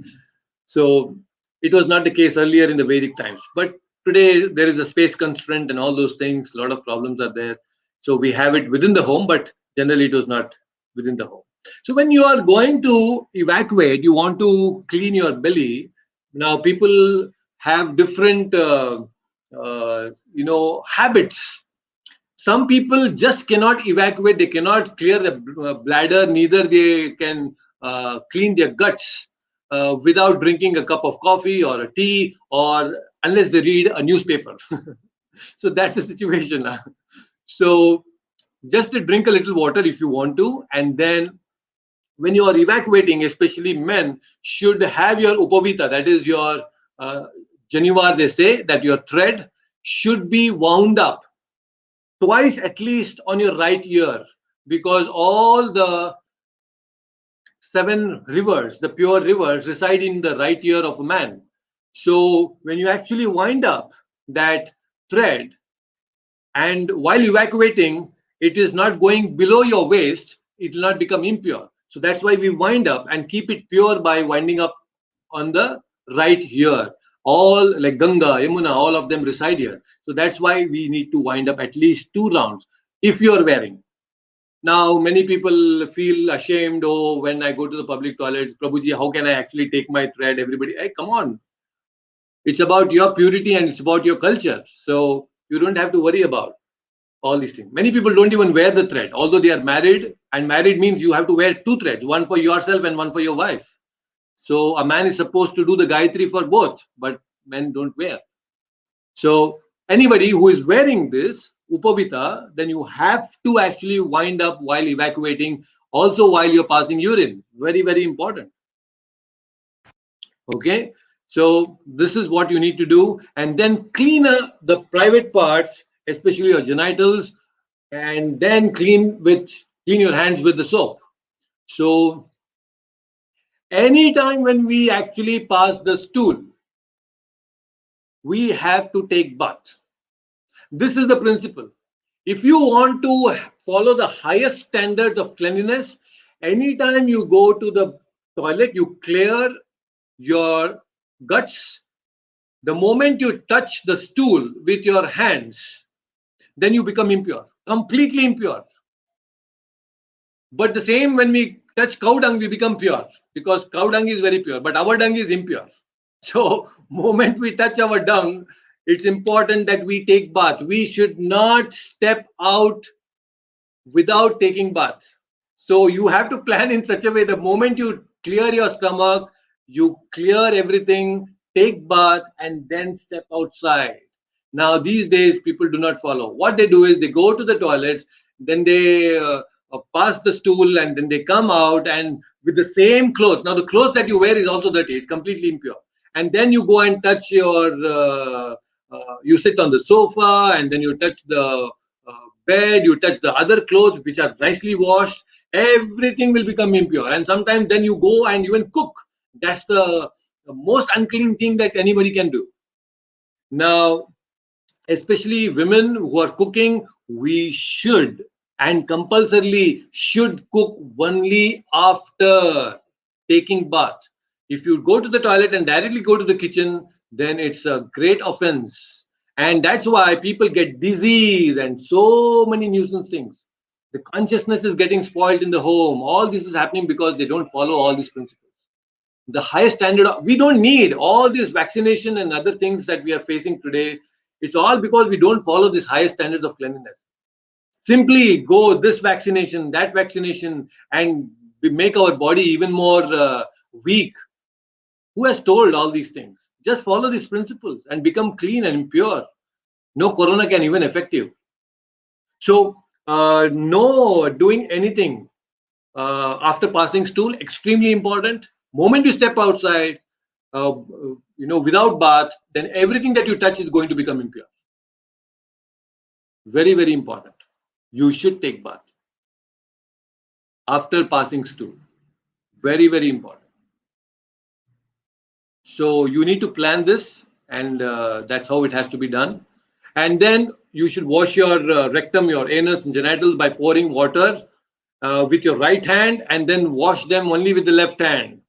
So it was not the case earlier in the Vedic times. But today there is a space constraint and all those things. A lot of problems are there. So we have it within the home, but generally it was not within the home. So when you are going to evacuate, you want to clean your belly. Now people have different habits. Some people just cannot evacuate. They cannot clear the bladder, neither they can clean their guts without drinking a cup of coffee or a tea, or unless they read a newspaper. So that's the situation. So just drink a little water if you want to, and then when you are evacuating, especially men, should have your upavita, that is your uh, janivar, they say, that your thread should be wound up twice at least on your right ear, because all the 7 rivers, the pure rivers, reside in the right ear of a man. So when you actually wind up that thread, and while evacuating, it is not going below your waist, it will not become impure. So that's why we wind up and keep it pure by winding up on the right ear. All like Ganga, Yamuna, all of them reside here. So that's why we need to wind up at least 2 rounds if you are wearing. Now, many people feel ashamed. Oh, when I go to the public toilets, Prabhuji, how can I actually take my thread? Everybody, hey, come on. It's about your purity and it's about your culture. So you don't have to worry about all these things. Many people don't even wear the thread, although they are married, and married means you have to wear 2 threads, one for yourself and one for your wife. So a man is supposed to do the Gayatri for both, but men don't wear. So anybody who is wearing this upavita, then you have to actually wind up while evacuating, also while you're passing urine. Very, very important. Okay. So this is what you need to do, and then clean the private parts, especially your genitals, and then clean your hands with the soap. So anytime when we actually pass the stool, we have to take bath. This is the principle. If you want to follow the highest standards of cleanliness, anytime you go to the toilet, you clear your guts. The moment you touch the stool with your hands, then you become impure, completely impure. But the same when we touch cow dung, we become pure, because cow dung is very pure, but our dung is impure. So, moment we touch our dung, it's important that we take bath. We should not step out without taking bath. So you have to plan in such a way, the moment you clear your stomach, you clear everything, take bath, and then step outside. Now these days people do not follow. What they do is they go to the toilets, then they pass the stool, and then they come out and with the same clothes. Now the clothes that you wear is also dirty; it's completely impure. And then you go and touch you sit on the sofa, and then you touch the bed, you touch the other clothes which are nicely washed, everything will become impure. And sometimes then you go and even cook. That's the most unclean thing that anybody can do. Now, especially women who are cooking, we should and compulsorily should cook only after taking bath. If you go to the toilet and directly go to the kitchen, then it's a great offense. And that's why people get disease and so many nuisance things. The consciousness is getting spoiled in the home. All this is happening because they don't follow all these principles. The highest standard we don't need all this vaccination and other things that we are facing today. It's all because we don't follow these highest standards of cleanliness. Simply go this vaccination, that vaccination, and we make our body even more weak. Who has told all these things? Just follow these principles and become clean and pure. No corona can even affect you. So no doing anything after passing stool, extremely important. Moment you step outside, without bath, then everything that you touch is going to become impure. Very, very important. You should take bath after passing stool. Very, very important. So you need to plan this, and that's how it has to be done. And then you should wash your rectum, your anus and genitals by pouring water with your right hand, and then wash them only with the left hand.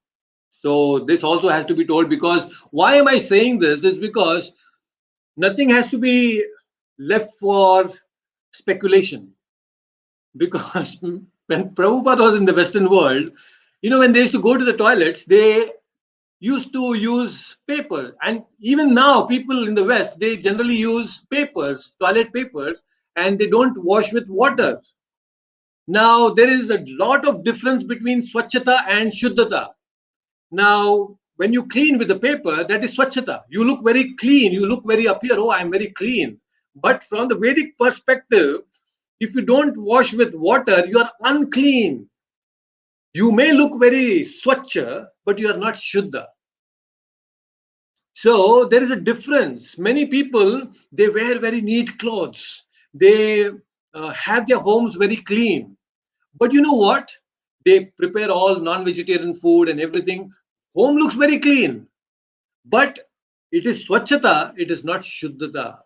So this also has to be told, because why am I saying this is because nothing has to be left for speculation. Because when Prabhupada was in the Western world, when they used to go to the toilets, they used to use paper. And even now, people in the West, they generally use papers, toilet papers, and they don't wash with water. Now, there is a lot of difference between swachhata and shuddhata. Now, when you clean with the paper, that is swachhata. You look very clean. You look very up here. Oh, I'm very clean. But from the Vedic perspective, If you don't wash with water, you are unclean. You may look very swachha, but you are not shuddha. So there is a difference. Many people, they wear very neat clothes. They have their homes very clean. But you know what? They prepare all non-vegetarian food and everything. Home looks very clean, but it is swachhata, it is not shuddhata.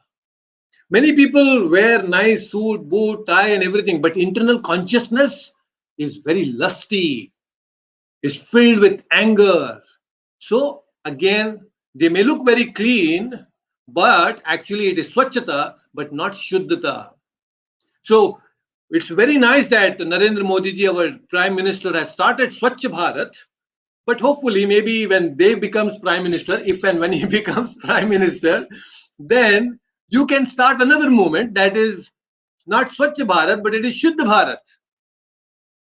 Many people wear nice suit, boot, tie, and everything, but internal consciousness is very lusty, is filled with anger. So again, they may look very clean, but actually it is swachhata, but not shuddhata. So it's very nice that Narendra Modi ji, our Prime Minister, has started Swachh Bharat. But hopefully, maybe when they becomes Prime Minister, if and when he becomes Prime Minister, then you can start another movement that is not Swachh Bharat, but it is Shuddha Bharat.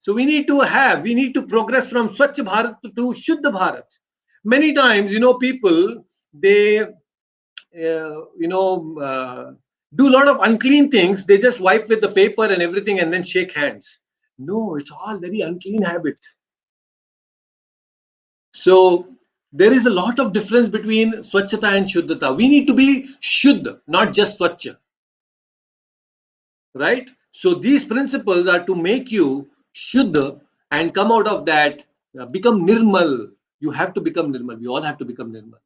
So we need to progress from Swachh Bharat to Shuddha Bharat. Many times, people, they do a lot of unclean things. They just wipe with the paper and everything and then shake hands. No, it's all very unclean habits. So there is a lot of difference between swachhata and shuddhata. We need to be shuddha, not just swachha, right? So these principles are to make you shuddha and come out of that, become nirmal. You have to become nirmal. We all have to become nirmal.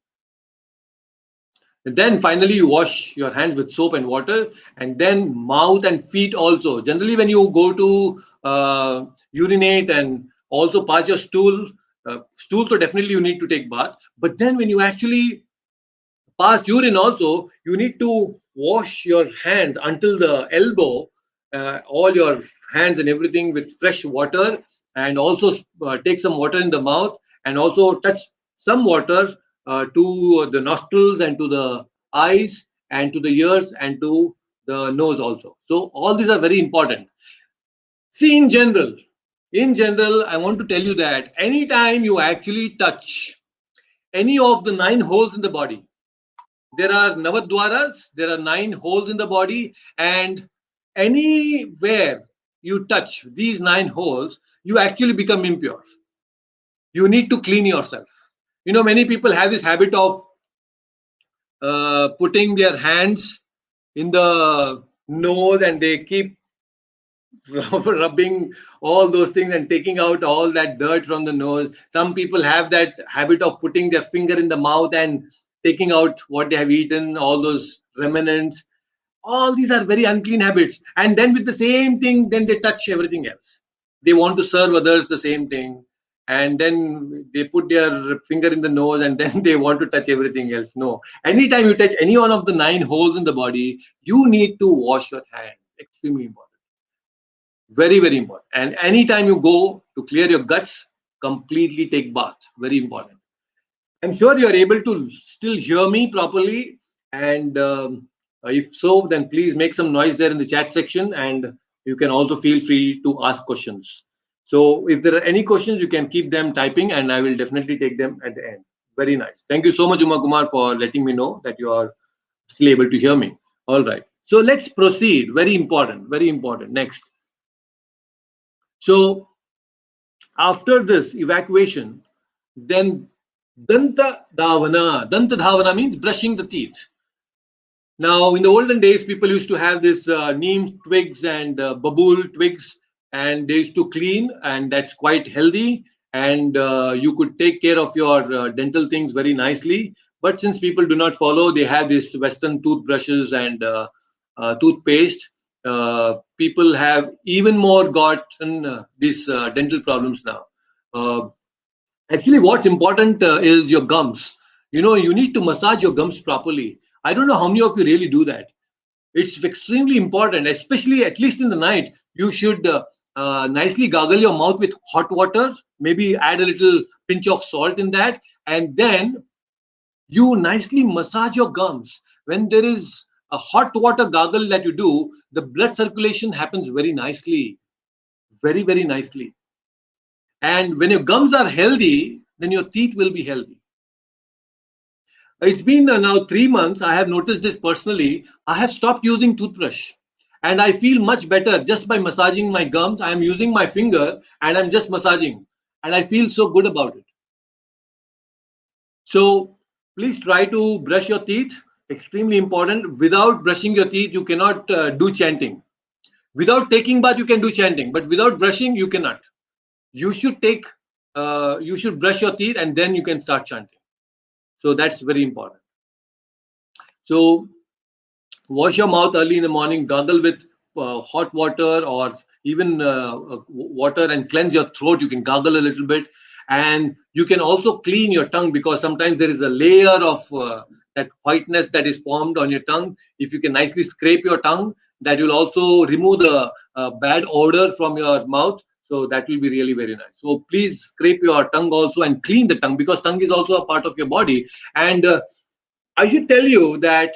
And then finally, you wash your hands with soap and water, and then mouth and feet also. Generally, when you go to urinate and also pass your stool, so definitely you need to take bath. But then when you actually pass urine also, you need to wash your hands until the elbow, all your hands and everything with fresh water, and also take some water in the mouth, and also touch some water to the nostrils and to the eyes and to the ears and to the nose also. So all these are very important. See, in general, I want to tell you that anytime you actually touch any of the 9 holes in the body, there are Navadwaras, there are 9 holes in the body, and anywhere you touch these 9 holes, you actually become impure. You need to clean yourself. Many people have this habit of putting their hands in the nose and they keep rubbing all those things and taking out all that dirt from the nose. Some people have that habit of putting their finger in the mouth and taking out what they have eaten, all those remnants. All these are very unclean habits. And then with the same thing, then they touch everything else. They want to serve others the same thing. And then they put their finger in the nose and then they want to touch everything else. No. Anytime you touch any one of the 9 holes in the body, you need to wash your hand. Extremely important. Very, very important. And anytime you go to clear your guts, completely take bath. Very important. I'm sure you are able to still hear me properly. And if so, then please make some noise there in the chat section. And you can also feel free to ask questions. So if there are any questions, you can keep them typing and I will definitely take them at the end. Very nice. Thank you so much, Uma Kumar, for letting me know that you are still able to hear me. All right. So let's proceed. Very important. Very important. Next. So after this evacuation, then Danta Dhavana. Danta Dhavana means brushing the teeth. Now, in the olden days, people used to have this neem twigs and babul twigs, and they used to clean, and that's quite healthy. And you could take care of your dental things very nicely. But since people do not follow, they have these Western toothbrushes and toothpaste. People have even more gotten these dental problems now. Uh, Actually, what's important is your gums. You need to massage your gums properly. I don't know how many of you really do that. It's extremely important, especially at least in the night. You should nicely gargle your mouth with hot water, maybe add a little pinch of salt in that, and then you nicely massage your gums. When there is a hot water gargle that you do, the blood circulation happens very nicely, very, very nicely. And when your gums are healthy, then your teeth will be healthy. It's been now 3 months. I have noticed this personally. I have stopped using toothbrush. and I feel much better just by massaging my gums. I am using my finger and I'm just massaging, and I feel so good about it. So please try to brush your teeth. Extremely important. Without brushing your teeth, you cannot do chanting. Without taking bath, you can do chanting, but without brushing, you cannot. You should you should brush your teeth and then you can start chanting. So that's very important. So wash your mouth early in the morning, gargle with hot water or even water, and cleanse your throat. You can gargle a little bit, and you can also clean your tongue, because sometimes there is a layer of that whiteness that is formed on your tongue. If you can nicely scrape your tongue, that will also remove the bad odor from your mouth. So that will be really very nice. So please scrape your tongue also and clean the tongue, because tongue is also a part of your body. And I should tell you that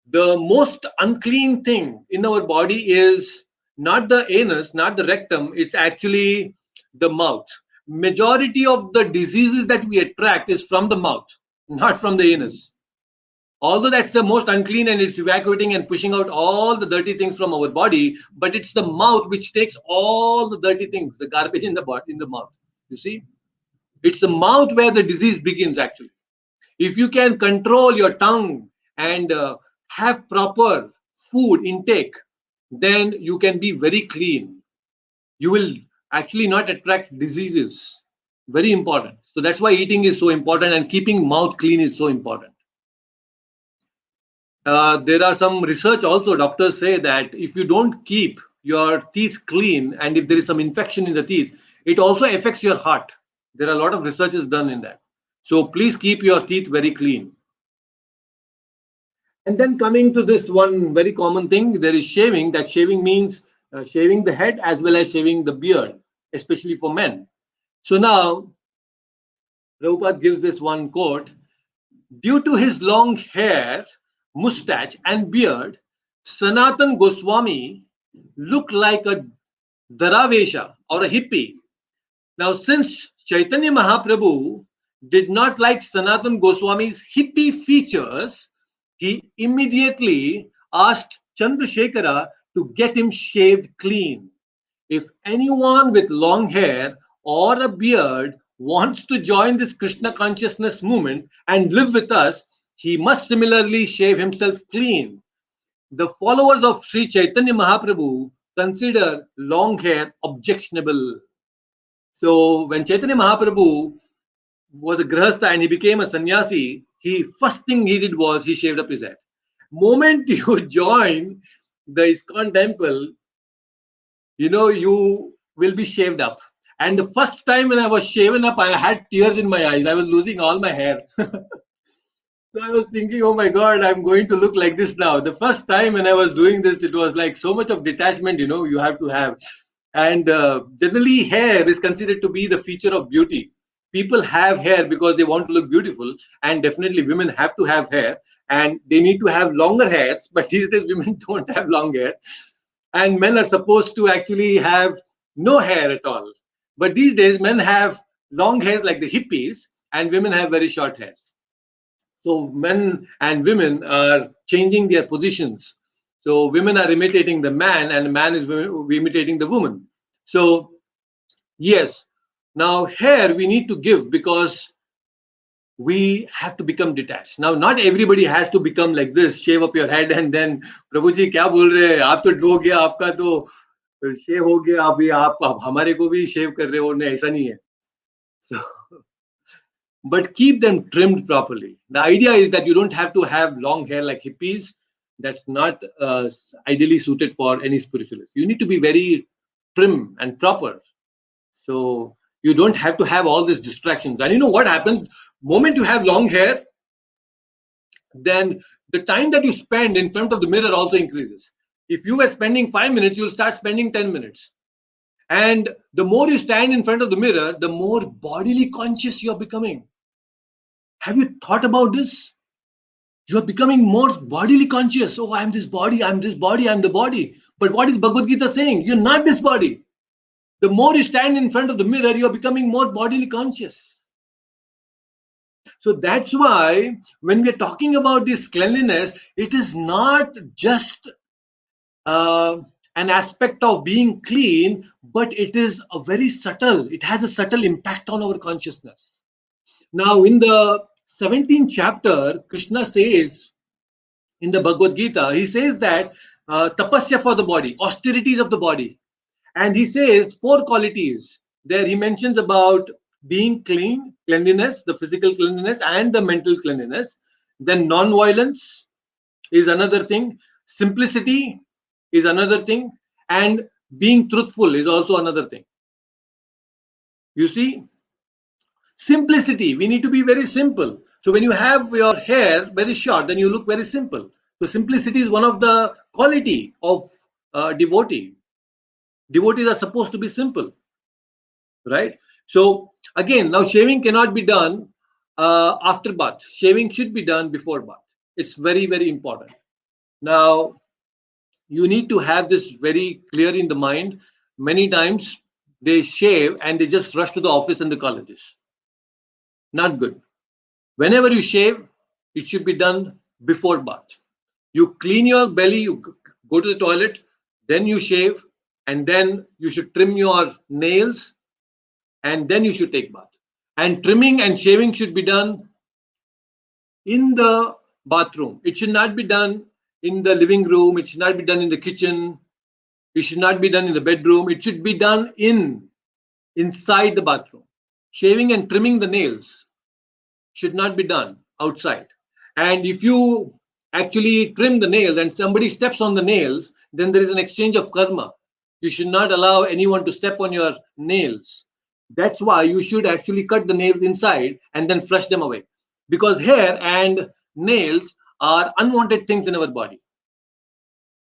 the most unclean thing in our body is not the anus, not the rectum, it's actually the mouth. Majority of the diseases that we attract is from the mouth, not from the anus. Although that's the most unclean and it's evacuating and pushing out all the dirty things from our body, but it's the mouth which takes all the dirty things, the garbage in the body, in the mouth. You see, it's the mouth where the disease begins actually. If you can control your tongue and have proper food intake, then you can be very clean. You will actually not attract diseases. Very important. So that's why eating is so important, and keeping mouth clean is so important. There are some research also. Doctors say that if you don't keep your teeth clean, and if there is some infection in the teeth, it also affects your heart. There are a lot of researches done in that. So please keep your teeth very clean. And then coming to this one very common thing, there is shaving. That shaving means shaving the head as well as shaving the beard, especially for men. So now, Prabhupada gives this one quote: due to his long hair, mustache, and beard, Sanatan Goswami looked like a Dharavesha or a hippie. Now, since Chaitanya Mahaprabhu did not like Sanatan Goswami's hippie features, he immediately asked Chandrasekhara to get him shaved clean. If anyone with long hair or a beard wants to join this Krishna consciousness movement and live with us, he must similarly shave himself clean. The followers of Sri Chaitanya Mahaprabhu consider long hair objectionable. So when Chaitanya Mahaprabhu was a grahastha and he became a sannyasi, he first thing he did was he shaved up his head. Moment you join the ISKCON temple, you will be shaved up. And the first time when I was shaven up, I had tears in my eyes. I was losing all my hair. So I was thinking, oh my God, I'm going to look like this now. The first time when I was doing this, it was like so much of detachment, you have to have. And generally, hair is considered to be the feature of beauty. People have hair because they want to look beautiful, and definitely women have to have hair, and they need to have longer hairs. But these days, women don't have long hair, and men are supposed to actually have no hair at all. But these days, men have long hair like the hippies, and women have very short hairs. So men and women are changing their positions. So women are imitating the man, and the man is imitating the woman. So yes, now here we need to give, because we have to become detached. Now, not everybody has to become like this, shave up your head and then, Prabhuji, क्या बोल रहे हैं? आप तो हो गया, आपका तो शेव हो गया, अभी आप हमारे को भी शेव कर रहे हो, नहीं ऐसा नहीं है. So, but keep them trimmed properly. The idea is that you don't have to have long hair like hippies. That's not ideally suited for any spiritualist. You need to be very trim and proper. So you don't have to have all these distractions. And you know what happens? Moment you have long hair, then the time that you spend in front of the mirror also increases. If you were spending 5 minutes, you'll start spending 10 minutes. And the more you stand in front of the mirror, the more bodily conscious you're becoming. Have you thought about this? You're becoming more bodily conscious. Oh, I'm this body, I'm this body, I'm the body. But what is Bhagavad Gita saying? You're not this body. The more you stand in front of the mirror, you're becoming more bodily conscious. So that's why when we're talking about this cleanliness, it is not just an aspect of being clean, but it is a very subtle, it has a subtle impact on our consciousness. Now, in the 17th chapter, Krishna says in the Bhagavad Gita, he says that tapasya for the body, austerities of the body. And he says four qualities. There he mentions about being clean, cleanliness, the physical cleanliness and the mental cleanliness. Then non-violence is another thing. Simplicity is another thing. And being truthful is also another thing. You see, simplicity, we need to be very simple. So when you have your hair very short, then you look very simple. So simplicity is one of the quality of devotee. Devotees are supposed to be simple, right? So again, now shaving cannot be done after bath. Shaving should be done before bath. It's very, very important. Now, you need to have this very clear in the mind. Many times they shave and they just rush to the office and the colleges. Not good. Whenever you shave, it should be done before bath. You clean your belly, you go to the toilet, then you shave, and then you should trim your nails, and then you should take bath. And trimming and shaving should be done in the bathroom. It should not be done in the living room. It should not be done in the kitchen. It should not be done in the bedroom. It should be done inside the bathroom. Shaving and trimming the nails should not be done outside. And if you actually trim the nails and somebody steps on the nails, then there is an exchange of karma. You should not allow anyone to step on your nails. That's why you should actually cut the nails inside and then flush them away. Because hair and nails are unwanted things in our body.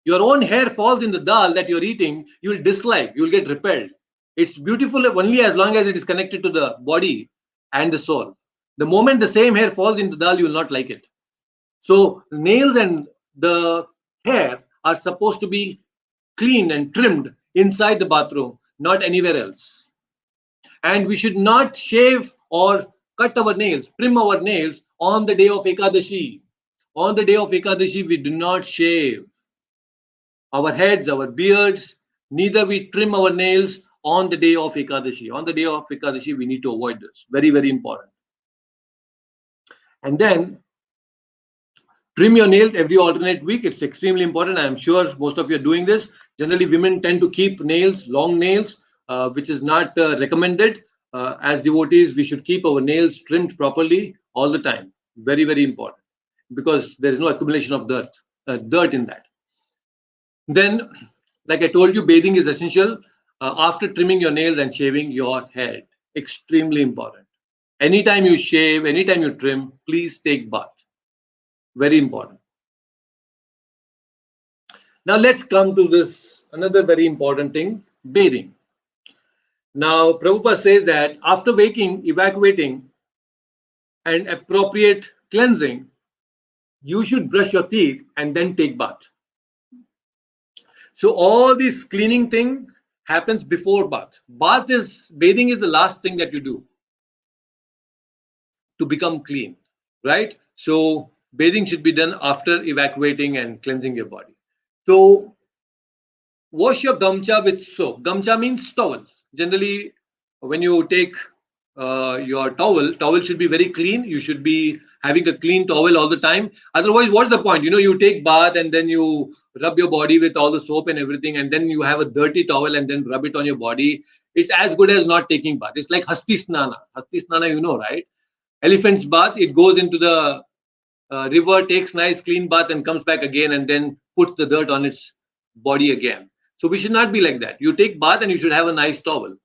Your own hair falls in the dal that you're eating, you'll dislike, you'll get repelled. It's beautiful only as long as it is connected to the body and the soul. The moment the same hair falls in the dal, you will not like it. So nails and the hair are supposed to be cleaned and trimmed inside the bathroom, not anywhere else. And we should not shave or cut our nails, trim our nails on the day of Ekadashi. On the day of Ekadashi, we do not shave our heads, our beards, neither we trim our nails on the day of Ekadashi. On the day of Ekadashi, we need to avoid this. Very, very important. And then trim your nails every alternate week. It's extremely important. I'm sure most of you are doing this. Generally, women tend to keep nails, long nails, which is not recommended. As devotees, we should keep our nails trimmed properly all the time. Very, very important, because there is no accumulation of dirt in that. Then, like I told you, bathing is essential after trimming your nails and shaving your head. Extremely important. Anytime you shave, anytime you trim, please take bath. Very important. Now let's come to this another very important thing, bathing. Now Prabhupada says that after waking, evacuating, and appropriate cleansing, you should brush your teeth and then take bath. So all this cleaning thing happens before bath. Bathing is the last thing that you do to become clean, right? So bathing should be done after evacuating and cleansing your body. So wash your gamcha with soap. Gamcha means towel. Generally, when you take your towel should be very clean. You should be having a clean towel all the time. Otherwise, what's the point? You take bath and then you rub your body with all the soap and everything, and then you have a dirty towel and then rub it on your body. It's as good as not taking bath. It's like hasti snana. Hasti snana, right? Elephant's bath. It goes into the river, takes nice clean bath and comes back again and then puts the dirt on its body again. So we should not be like that. You take bath and you should have a nice towel.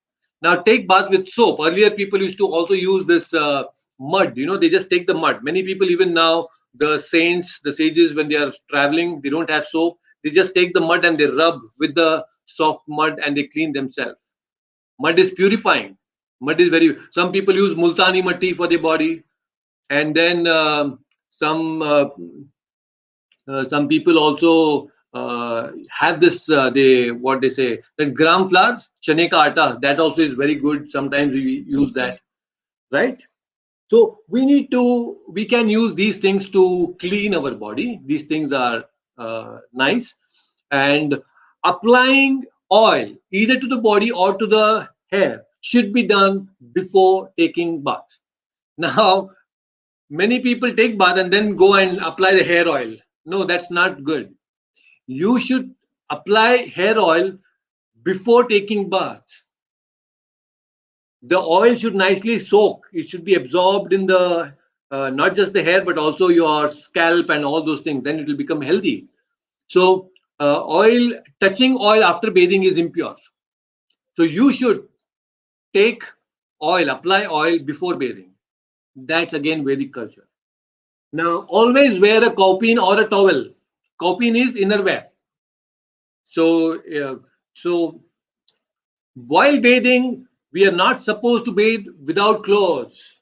Now take bath with soap. Earlier people used to also use this mud. They just take the mud. Many people even now, the saints, the sages, when they are traveling, they don't have soap. They just take the mud and they rub with the soft mud and they clean themselves. Mud is purifying. Mud is some people use multani matti for their body. And then some people also have this what they say, that gram flour, chane ka atta, that also is very good. Sometimes we use that, right? So we can use these things to clean our body. These things are nice. And applying oil either to the body or to the hair should be done before taking bath. Now, many people take bath and then go and apply the hair oil. No, that's not good. You should apply hair oil before taking bath. The oil should nicely soak. It should be absorbed in the not just the hair but also your scalp and all those things. Then it will become healthy. So touching oil after bathing is impure. So you should take apply oil before bathing. That's again Vedic culture. Now, always wear a kaupin or a towel. Kaupin is innerwear. So while bathing, we are not supposed to bathe without clothes.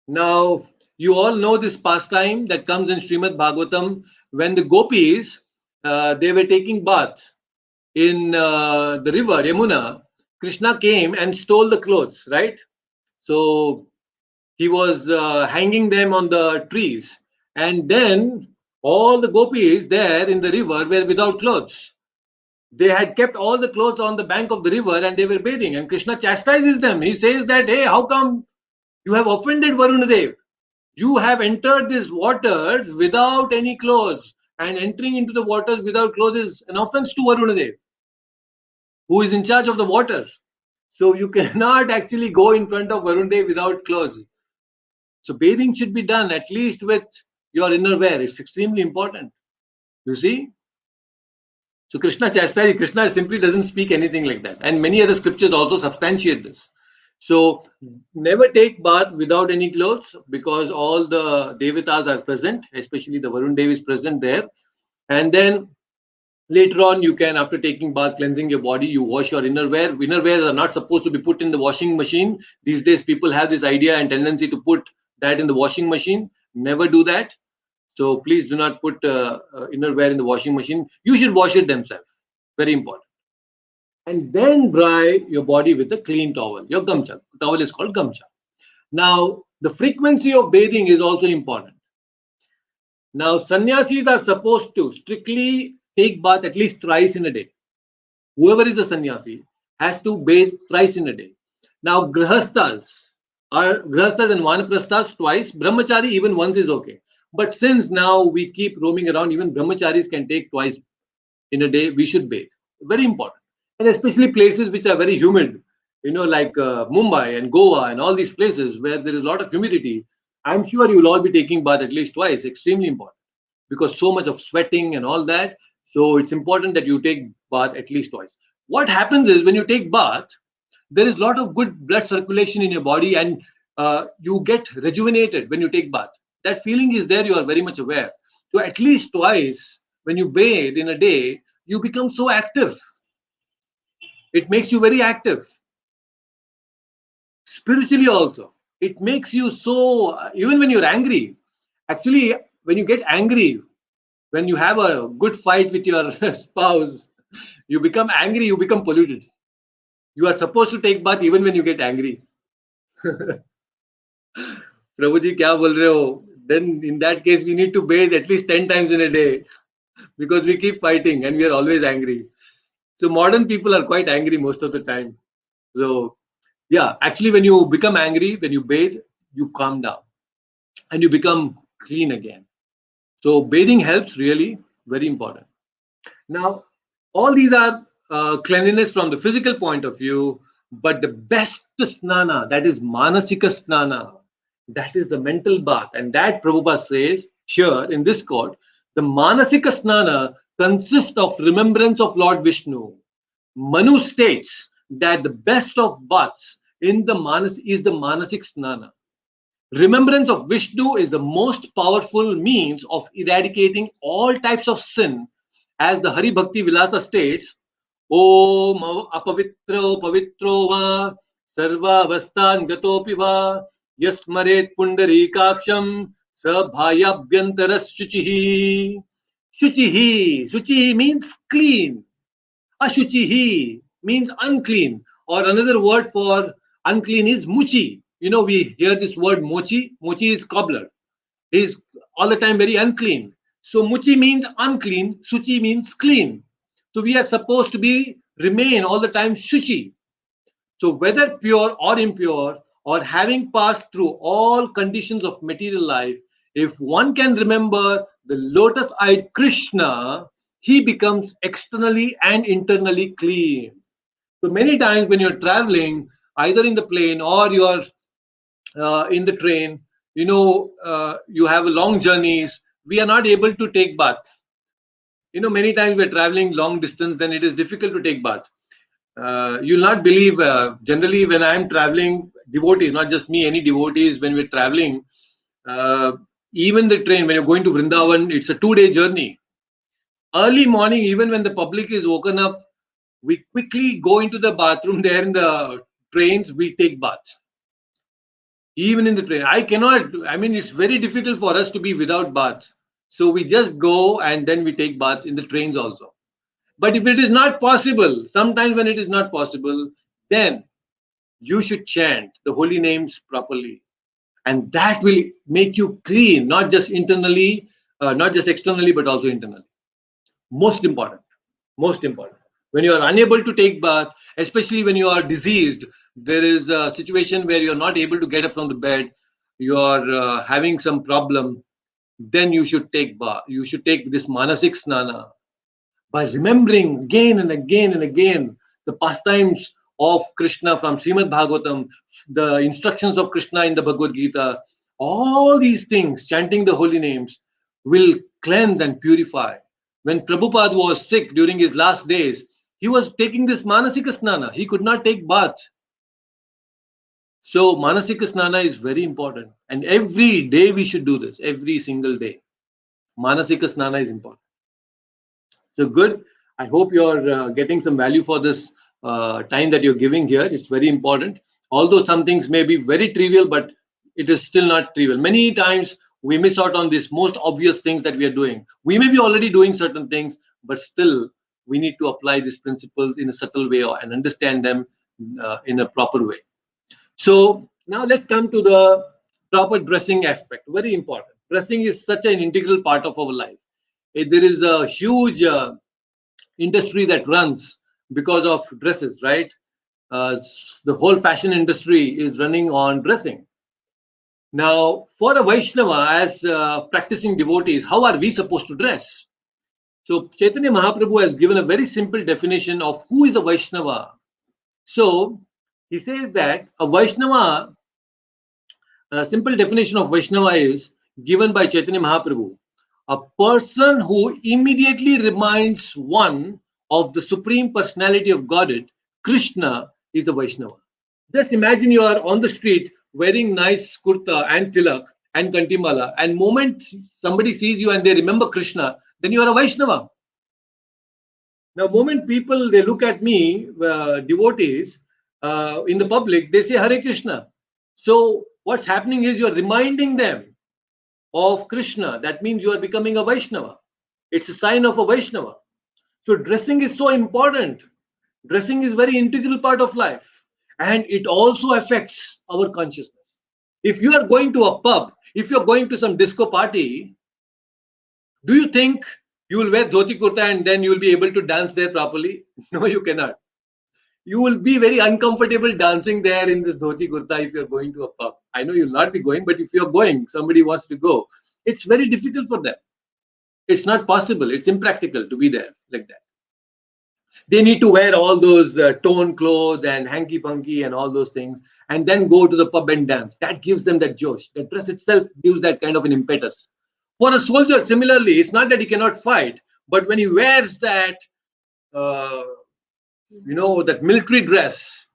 Now, you all know this pastime that comes in Srimad Bhagavatam when the gopis they were taking bath in the river Yamuna. Krishna came and stole the clothes, right? So he was hanging them on the trees, and then all the gopis there in the river were without clothes. They had kept all the clothes on the bank of the river and they were bathing, and Krishna chastises them. He says that, hey, how come you have offended Varunadev? You have entered this water without any clothes, and entering into the waters without clothes is an offense to Varunadev, who is in charge of the water. So you cannot actually go in front of Varunadev without clothes. So bathing should be done at least with your innerwear. It's extremely important. You see? So Krishna simply doesn't speak anything like that. And many other scriptures also substantiate this. So never take bath without any clothes, because all the devatas are present, especially the Varun Dev is present there. And then later on, you can, after taking bath, cleansing your body, you wash your innerwear. Innerwear are not supposed to be put in the washing machine. These days, people have this idea and tendency to put that in the washing machine. Never do that. So please do not put innerwear in the washing machine. You should wash it themselves. Very important. And then dry your body with a clean towel. Your gamcha. Towel is called gamcha. Now, the frequency of bathing is also important. Now, sannyasis are supposed to strictly take bath at least thrice in a day. Whoever is a sannyasi has to bathe thrice in a day. Now, grahasthas and vanaprasthas twice. Brahmachari even once is okay. But since now we keep roaming around, even brahmacharis can take twice in a day. We should bathe. Very important. And especially places which are very humid, like Mumbai and Goa and all these places where there is a lot of humidity. I'm sure you will all be taking bath at least twice. Extremely important, because so much of sweating and all that. So it's important that you take bath at least twice. What happens is when you take bath, there is a lot of good blood circulation in your body, and you get rejuvenated when you take bath. That feeling is there. You are very much aware. So at least twice when you bathe in a day, you become so active. It makes you very active. Spiritually also, it makes you so, even when you're angry, actually, when you get angry, when you have a good fight with your spouse, you become angry, you become polluted. You are supposed to take bath even when you get angry. Prabhuji, kya bol rahe ho? Then in that case, we need to bathe at least 10 times in a day, because we keep fighting and we are always angry. So modern people are quite angry most of the time. So yeah, actually, when you become angry, when you bathe, you calm down and you become clean again. So bathing helps, really, very important. Now, all these are cleanliness from the physical point of view, but the best snana, that is manasika snana, that is the mental bath. And that Prabhupada says here in this quote, the manasika snana consists of remembrance of Lord Vishnu. Manu states that the best of baths in the manas is the manasik snana. Remembrance of Vishnu is the most powerful means of eradicating all types of sin, as the Hari Bhakti Vilasa states, Om apavitro pavitro va sarva avasthan gatopi va yasmaret pundarikaksham sabhayabhyantaras shuchihi. Shuchihi. Shuchihi means clean. Ashuchihi means unclean, or another word for unclean is muchi. We hear this word mochi. Mochi is cobbler. He is all the time very unclean. So muchi means unclean, suchi means clean. So we are supposed to remain all the time Shuchi. So whether pure or impure, or having passed through all conditions of material life, if one can remember the lotus-eyed Krishna, he becomes externally and internally clean. So many times when you're traveling, either in the plane or you're in the train, you have long journeys. We are not able to take bath. Many times we're traveling long distance, then it is difficult to take bath. You'll not believe, generally when I'm traveling, devotees, not just me, any devotees, when we're traveling, uh, even the train, when you're going to Vrindavan, it's a 2-day journey. Early morning, even when the public is woken up, we quickly go into the bathroom there in the trains, we take baths. Even in the train, it's very difficult for us to be without baths. So we just go and then we take baths in the trains also. But if it is not possible, sometimes when it is not possible, then you should chant the holy names properly. And that will make you clean, not just internally, not just externally, but also internally. Most important. Most important. When you are unable to take bath, especially when you are diseased, there is a situation where you are not able to get up from the bed, you are having some problem, then you should take bath. You should take this manasik snana by remembering again and again and again the pastimes of Krishna from Srimad Bhagavatam, the instructions of Krishna in the Bhagavad Gita, all these things, chanting the holy names, will cleanse and purify. When Prabhupada was sick during his last days, he was taking this Manasika Snana. He could not take bath. So Manasika Snana is very important. And every day we should do this, every single day. Manasika Snana is important. So good. I hope you're getting some value for this time that you're giving here. It's very important. Although some things may be very trivial, but it is still not trivial. Many times we miss out on these most obvious things that we are doing. We may be already doing certain things, but still we need to apply these principles in a subtle way and understand them in a proper way. So now let's come to the proper dressing aspect. Very important. Dressing is such an integral part of our life. There is a huge industry that runs because of dresses, right? The whole fashion industry is running on dressing. Now, for a Vaishnava, as practicing devotees, how are we supposed to dress? So, Chaitanya Mahaprabhu has given a very simple definition of who is a Vaishnava. So, he says that a Vaishnava, a simple definition of Vaishnava is given by Chaitanya Mahaprabhu: a person who immediately reminds one of the Supreme Personality of Godhead, Krishna, is a Vaishnava. Just imagine you are on the street wearing nice kurta and tilak and kantimala, and moment somebody sees you and they remember Krishna, then you are a Vaishnava. Now, moment people they look at me, devotees, in the public, they say Hare Krishna. So what's happening is you're reminding them of Krishna. That means you are becoming a Vaishnava. It's a sign of a Vaishnava. So dressing is so important. Dressing is very integral part of life, and it also affects our consciousness. If you are going to a pub, if you're going to some disco party, do you think you will wear dhoti kurta and then you will be able to dance there properly? No, you cannot. You will be very uncomfortable dancing there in this dhoti kurta if you're going to a pub. I know you'll not be going, but if you're going, somebody wants to go, it's very difficult for them. It's not possible. It's impractical to be there like that. They need to wear all those torn clothes and hanky punky and all those things, and then go to the pub and dance. That gives them that josh. The dress itself gives that kind of an impetus. For a soldier, similarly, it's not that he cannot fight, but when he wears that, uh, that military dress,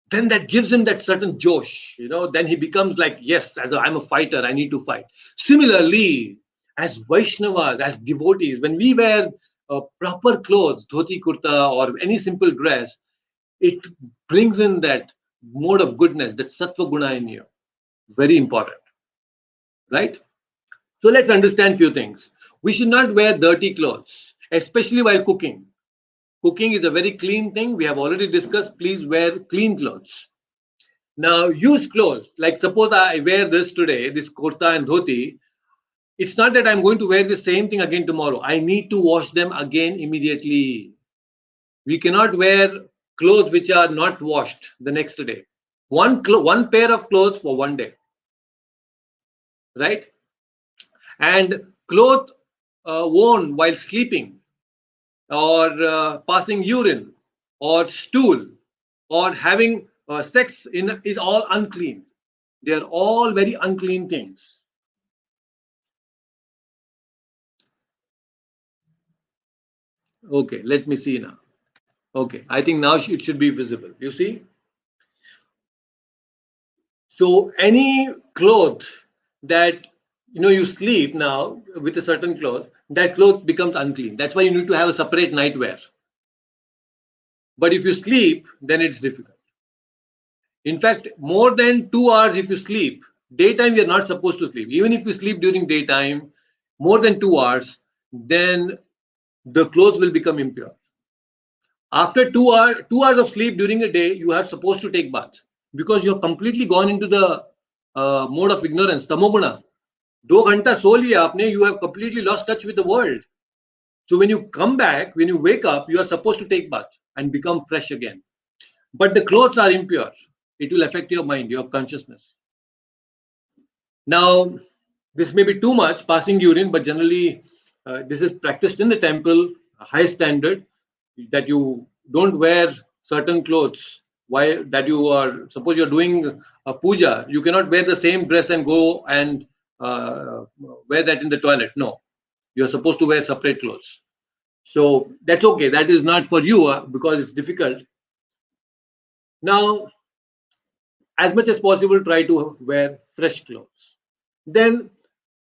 then that gives him that certain josh. Then he becomes like, yes, I'm a fighter, I need to fight. Similarly, as Vaishnavas, as devotees, when we wear proper clothes, dhoti kurta or any simple dress, it brings in that mode of goodness, that sattva guna in you. Very important, right? So let's understand few things. We should not wear dirty clothes, especially while cooking. Cooking is a very clean thing. We have already discussed. Please wear clean clothes. Now, use clothes. Like suppose I wear this today, this kurta and dhoti. It's not that I'm going to wear the same thing again tomorrow. I need to wash them again immediately. We cannot wear clothes which are not washed the next day. One pair of clothes for one day, right? And clothes worn while sleeping, or passing urine, or stool, or having sex in is all unclean. They are all very unclean things. Okay, let me see now. Okay, I think now it should be visible. You see? So any cloth that you sleep now with a certain cloth, that cloth becomes unclean. That's why you need to have a separate nightwear. But if you sleep, then it's difficult. In fact, more than 2 hours if you sleep, daytime you're not supposed to sleep. Even if you sleep during daytime, more than 2 hours, then the clothes will become impure. After 2 hours of sleep during a day, you are supposed to take bath because you're completely gone into the mode of ignorance, tamoguna. 2 घंटा सो लिया आपने, you have completely lost touch with the world. So when you come back, when you wake up, you are supposed to take bath and become fresh again. But the clothes are impure. It will affect your mind, your consciousness. Now, this may be too much, passing urine, but generally this is practiced in the temple, a high standard, that you don't wear certain clothes. Why that you are, suppose you're doing a puja, you cannot wear the same dress and go and wear that in the toilet. No, you're supposed to wear separate clothes. So that's okay. That is not for you because it's difficult. Now, as much as possible, try to wear fresh clothes. Then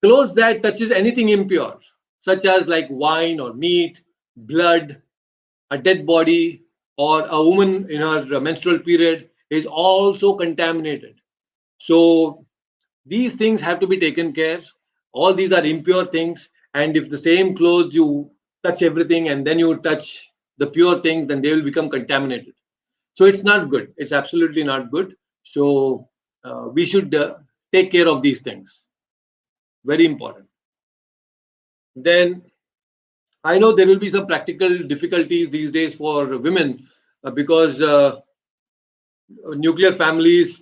clothes that touches anything impure, such as like wine or meat, blood, a dead body, or a woman in her menstrual period is also contaminated. So these things have to be taken care. All these are impure things, and if the same clothes you touch everything and then you touch the pure things, then they will become contaminated. So it's not good. It's absolutely not good. So we should take care of these things. Very important. Then I know there will be some practical difficulties these days for women because nuclear families,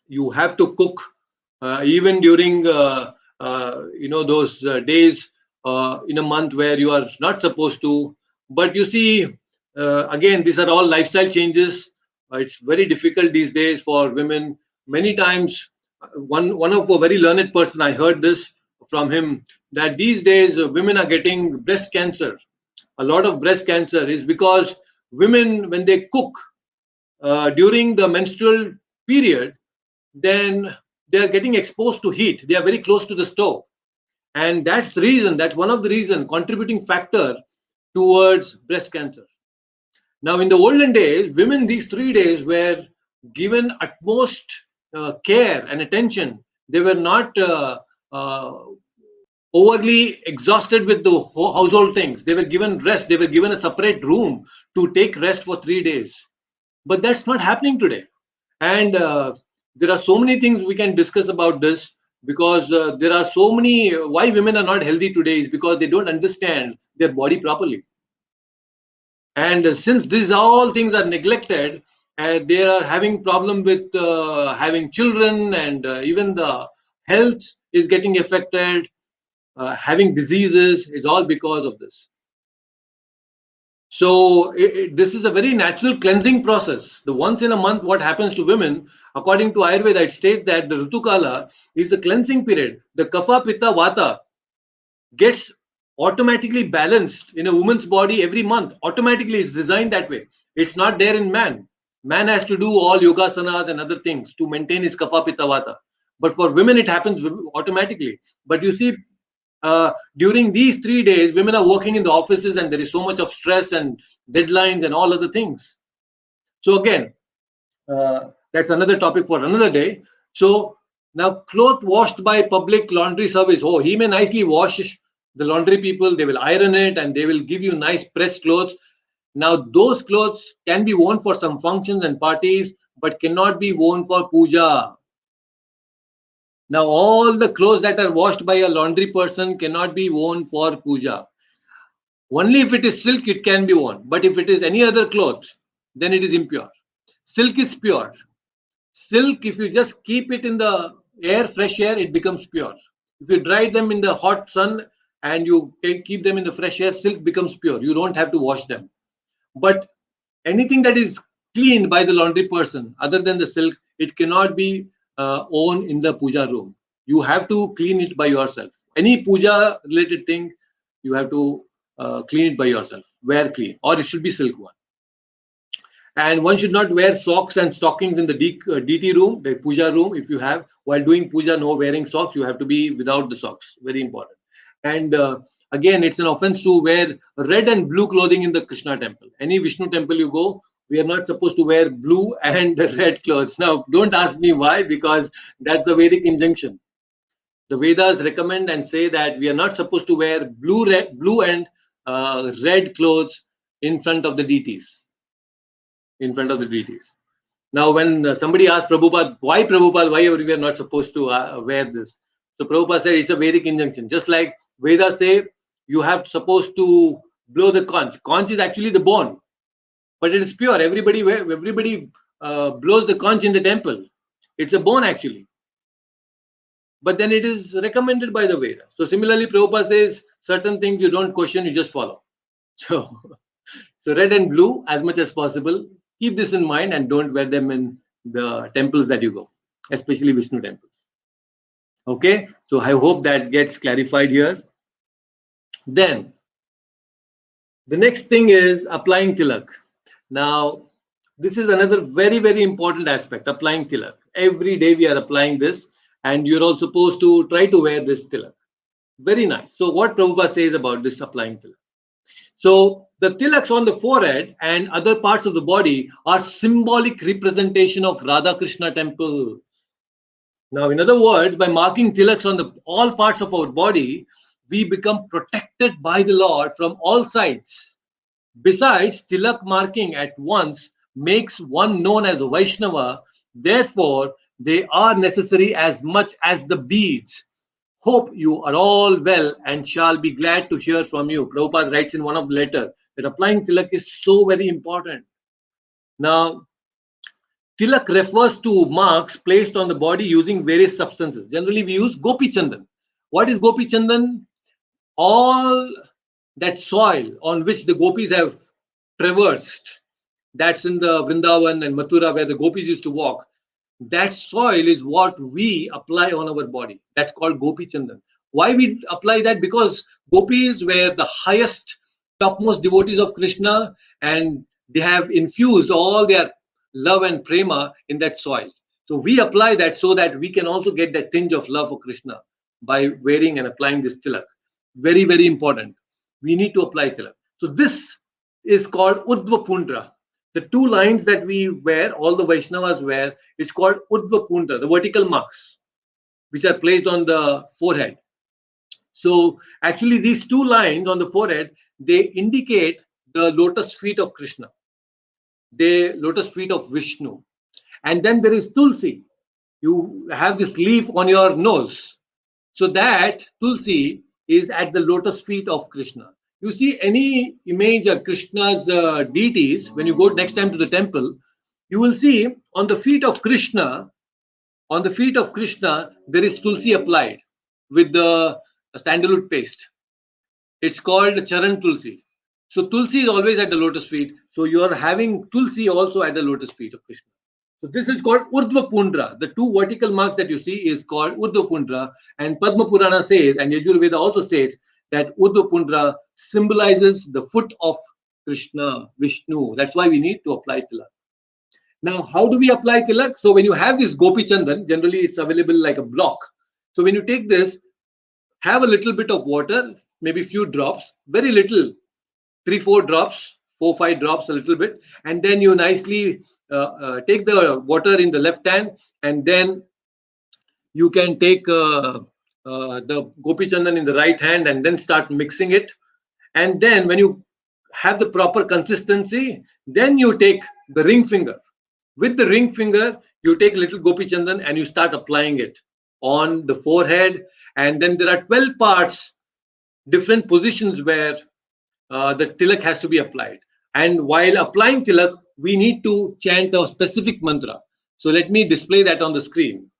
you have to cook even during those days in a month where you are not supposed to. But you see, again, these are all lifestyle changes. It's very difficult these days for women. Many times, one of a very learned person, I heard this from him, that these days women are getting breast cancer. A lot of breast cancer is because women, when they cook during the menstrual period, then they are getting exposed to heat. They are very close to the stove, and that's the reason. That's one of the reason contributing factor towards breast cancer. Now, in the olden days, women these 3 days were given utmost care and attention. They were not uh, overly exhausted with the household things. They were given rest. They were given a separate room to take rest for 3 days. But that's not happening today. And there are so many things we can discuss about this because there are so many. Why women are not healthy today is because they don't understand their body properly. And since these all things are neglected, they are having problem with having children, and even the health is getting affected. Having diseases is all because of this. So this is a very natural cleansing process. The once in a month, what happens to women, according to Ayurveda, it states that the Rutukala is the cleansing period. The Kapha, Pitta, Vata gets automatically balanced in a woman's body every month. Automatically, it's designed that way. It's not there in man. Man has to do all yogasanas and other things to maintain his Kapha, Pitta, Vata. But for women, it happens automatically. But you see, during these 3 days, women are working in the offices and there is so much of stress and deadlines and all other things. So again, that's another topic for another day. So now, cloth washed by public laundry service. Oh, he may nicely wash the laundry people. They will iron it and they will give you nice pressed clothes. Now, those clothes can be worn for some functions and parties, but cannot be worn for puja. Now, all the clothes that are washed by a laundry person cannot be worn for puja. Only if it is silk, it can be worn. But if it is any other clothes, then it is impure. Silk is pure. Silk, if you just keep it in the air, fresh air, it becomes pure. If you dry them in the hot sun and you keep them in the fresh air, silk becomes pure. You don't have to wash them. But anything that is cleaned by the laundry person, other than the silk, it cannot be owned in the puja room. You have to clean it by yourself. Any puja related thing, you have to clean it by yourself. Wear clean, or it should be silk one. And one should not wear socks and stockings in the DT room, the puja room. If you have, while doing puja, no wearing socks. You have to be without the socks. Very important. And again, it's an offense to wear red and blue clothing in the Krishna temple. Any Vishnu temple you go, we are not supposed to wear blue and red clothes. Now, don't ask me why, because that's the Vedic injunction. The Vedas recommend and say that we are not supposed to wear blue and red clothes in front of the deities. In front of the deities. Now, when somebody asked Prabhupada, why are we not supposed to wear this? So Prabhupada said it's a Vedic injunction. Just like Vedas say, you have supposed to blow the conch. Conch is actually the bone, but it is pure. Everybody blows the conch in the temple. It's a bone actually. But then it is recommended by the Veda. So similarly, Prabhupada says certain things you don't question, you just follow. So red and blue as much as possible. Keep this in mind and don't wear them in the temples that you go, especially Vishnu temples. Okay, so I hope that gets clarified here. Then the next thing is applying tilak. Now, this is another very, very important aspect, applying tilak. Every day we are applying this, and you're all supposed to try to wear this tilak. Very nice. So what Prabhupada says about this applying tilak. So the tilaks on the forehead and other parts of the body are symbolic representation of Radha Krishna temple. Now, in other words, by marking tilaks on all parts of our body, we become protected by the Lord from all sides. Besides, tilak marking at once makes one known as a Vaishnava. Therefore, they are necessary as much as the beads. Hope you are all well and shall be glad to hear from you. Prabhupada writes in one of the letters that applying tilak is so very important. Now, tilak refers to marks placed on the body using various substances. Generally, we use gopi chandan. What is gopi chandan? All that soil on which the gopis have traversed, that's in the Vrindavan and Mathura where the gopis used to walk. That soil is what we apply on our body. That's called gopi chandan. Why we apply that? Because gopis were the highest, topmost devotees of Krishna, and they have infused all their love and prema in that soil. So we apply that so that we can also get that tinge of love for Krishna by wearing and applying this tilak. Very, very important. We need to apply tilak. So this is called Udva Pundra. The two lines that we wear, all the Vaishnavas wear, it's called Udva Pundra, the vertical marks, which are placed on the forehead. So actually these two lines on the forehead, they indicate the lotus feet of Krishna, the lotus feet of Vishnu. And then there is Tulsi. You have this leaf on your nose. So that Tulsi is at the lotus feet of Krishna. You see any image of Krishna's deities, when you go next time to the temple, you will see on the feet of Krishna, there is Tulsi applied with the sandalwood paste. It's called Charan Tulsi. So Tulsi is always at the lotus feet. So you are having Tulsi also at the lotus feet of Krishna. So this is called Urdhva Pundra. The two vertical marks that you see is called Urdhva Pundra. And Padma Purana says, and Yajurveda also says, that Urdhva Pundra symbolizes the foot of Krishna, Vishnu. That's why we need to apply tilak. Now, how do we apply tilak? So when you have this Gopi Chandan, generally it's available like a block. So when you take this, have a little bit of water, maybe few drops, very little, 3-4 drops, 4-5 drops, a little bit, and then you nicely take the water in the left hand, and then you can take the Gopi Chandan in the right hand and then start mixing it. And then when you have the proper consistency, then you take the ring finger. With the ring finger, you take little Gopi Chandan and you start applying it. on the forehead, and then there are 12 parts, different positions where the tilak has to be applied. And while applying tilak, we need to chant a specific mantra. So let me display that on the screen.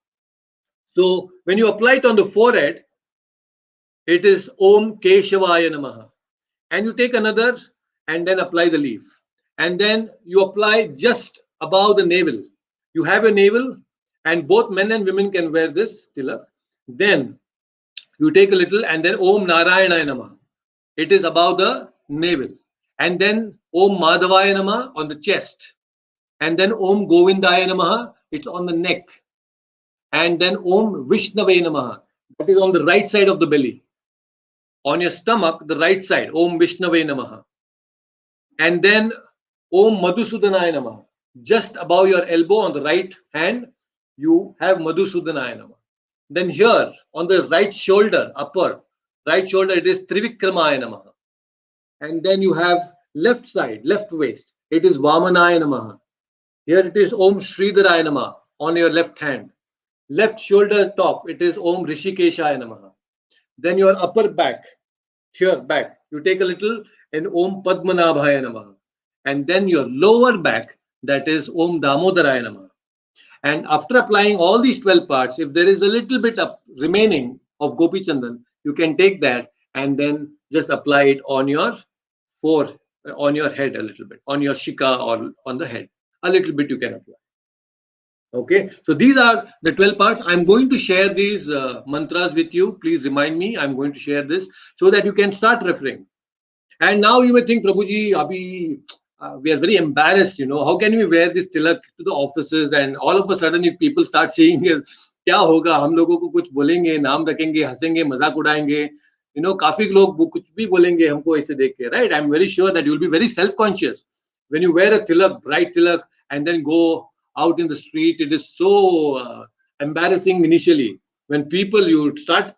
So when you apply it on the forehead, it is Om Keshavaya Namaha. And you take another and then apply the leaf. And then you apply just above the navel. You have a navel, and both men and women can wear this tilak. Then you take a little and then Om Narayana Namaha. It is above the navel. And then Om Madhavaya Namaha on the chest. And then Om Govindaya Namaha, it's on the neck. And then Om Vishnave Namaha, that is on the right side of the belly. On your stomach, the right side, Om Vishnave Namaha. And then Om Madhusudanaya Namaha. Just above your elbow on the right hand, you have Madhusudanaya Namaha. Then here on the right shoulder, upper right shoulder, it is Trivikramaya Namaha. And then you have left side, left waist, it is Vamanaya Namaha. Here it is Om Sridharaya Namaha on your left hand. Left shoulder top, it is Om Rishikeshaya Namaha. Then your upper back, here back, you take a little and Om Padmanabhaya Namaha. And then your lower back, that is Om Damodaraya Namaha. And after applying all these 12 parts, if there is a little bit of remaining of Gopi Chandan, you can take that and then just apply it on your on your head a little bit, on your shika or on the head. A little bit you can apply. Okay, so these are the 12 parts. I'm going to share these mantras with you. Please remind me. I'm going to share this so that you can start referring. And now you may think, Prabhuji, abhi, we are very embarrassed, how can we wear this tilak to the offices, and all of a sudden if people start seeing us, क्या होगा, हम लोगों को कुछ बोलेंगे, नाम रखेंगे, हंसेंगे, मजाक उड़ाएंगे, काफी लोग कुछ भी बोलेंगे हमको ऐसे देख के, right? I'm very sure that you'll be very self-conscious when you wear a tilak, bright tilak, and then go out in the street. It is so embarrassing initially when people, you start,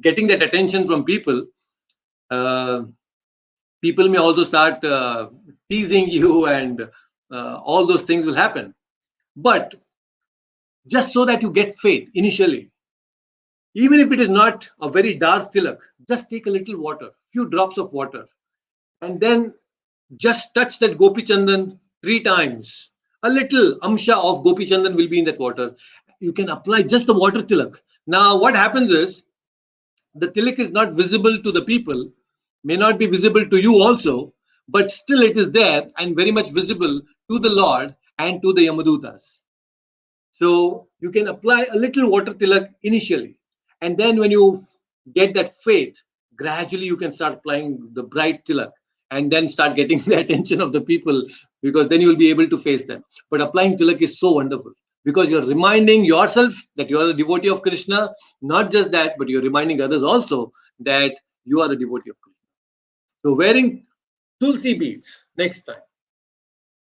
getting that attention from people. People may also start teasing you, and all those things will happen. But just so that you get faith initially, even if it is not a very dark tilak, just take a little water, few drops of water, and then just touch that Gopi Chandan 3 times. A little amsha of Gopi Chandan will be in that water. You can apply just the water tilak. Now what happens is, the tilak is not visible to the people, may not be visible to you also, but still it is there and very much visible to the Lord and to the Yamadutas. So you can apply a little water tilak initially, and then when you get that faith, gradually you can start applying the bright tilak and then start getting the attention of the people, because then you will be able to face them. But applying tilak is so wonderful, because you're reminding yourself that you are a devotee of Krishna. Not just that, but you're reminding others also that you are a devotee of Krishna. So wearing Tulsi beads next time.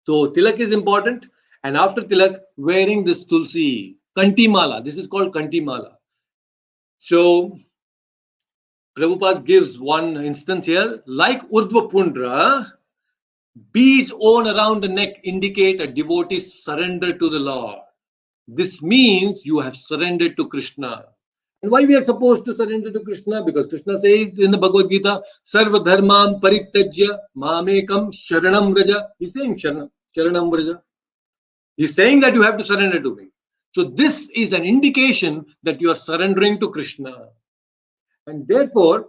So tilak is important, and after tilak, wearing this Tulsi Kanti Mala. This is called Kanti Mala. So Prabhupada gives one instance here, like Urdhva Pundra, beads worn around the neck indicate a devotee's surrender to the Lord. This means you have surrendered to Krishna. And why we are supposed to surrender to Krishna? Because Krishna says in the Bhagavad Gita, Sarva Dharmam Parityajya Mamekam Sharanam Vraja. He's saying Sharanam Vraja. He's saying that you have to surrender to me. So this is an indication that you are surrendering to Krishna. And therefore,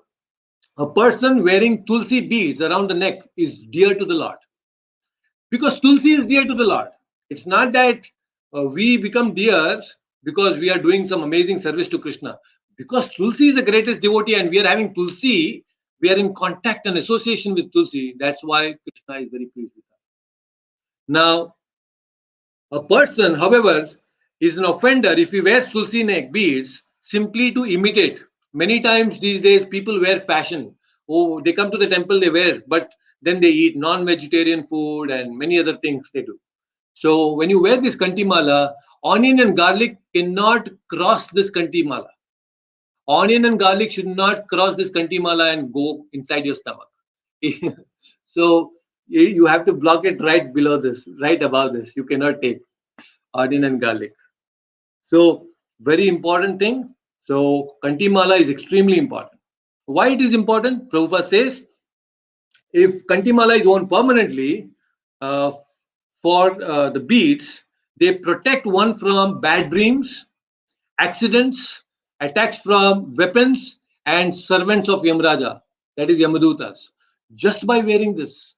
a person wearing Tulsi beads around the neck is dear to the Lord. Because Tulsi is dear to the Lord. It's not that we become dear because we are doing some amazing service to Krishna. Because Tulsi is the greatest devotee and we are having Tulsi, we are in contact and association with Tulsi. That's why Krishna is very pleased with us. Now, a person, however, is an offender if he wears Tulsi neck beads simply to imitate. Many times these days people wear fashion. Oh, they come to the temple, they wear, but then they eat non-vegetarian food and many other things they do. So when you wear this Kanti Mala, onion and garlic cannot cross this Kanti Mala. Onion and garlic should not cross this Kanti Mala and go inside your stomach. So you have to block it right below this, right above this. You cannot take onion and garlic. So Very important thing. So Kantimala is extremely important. Why it is important? Prabhupada says, if Kantimala is worn permanently uh, for the beads, they protect one from bad dreams, accidents, attacks from weapons, and servants of Yamraja, that is Yamadutas. Just by wearing this,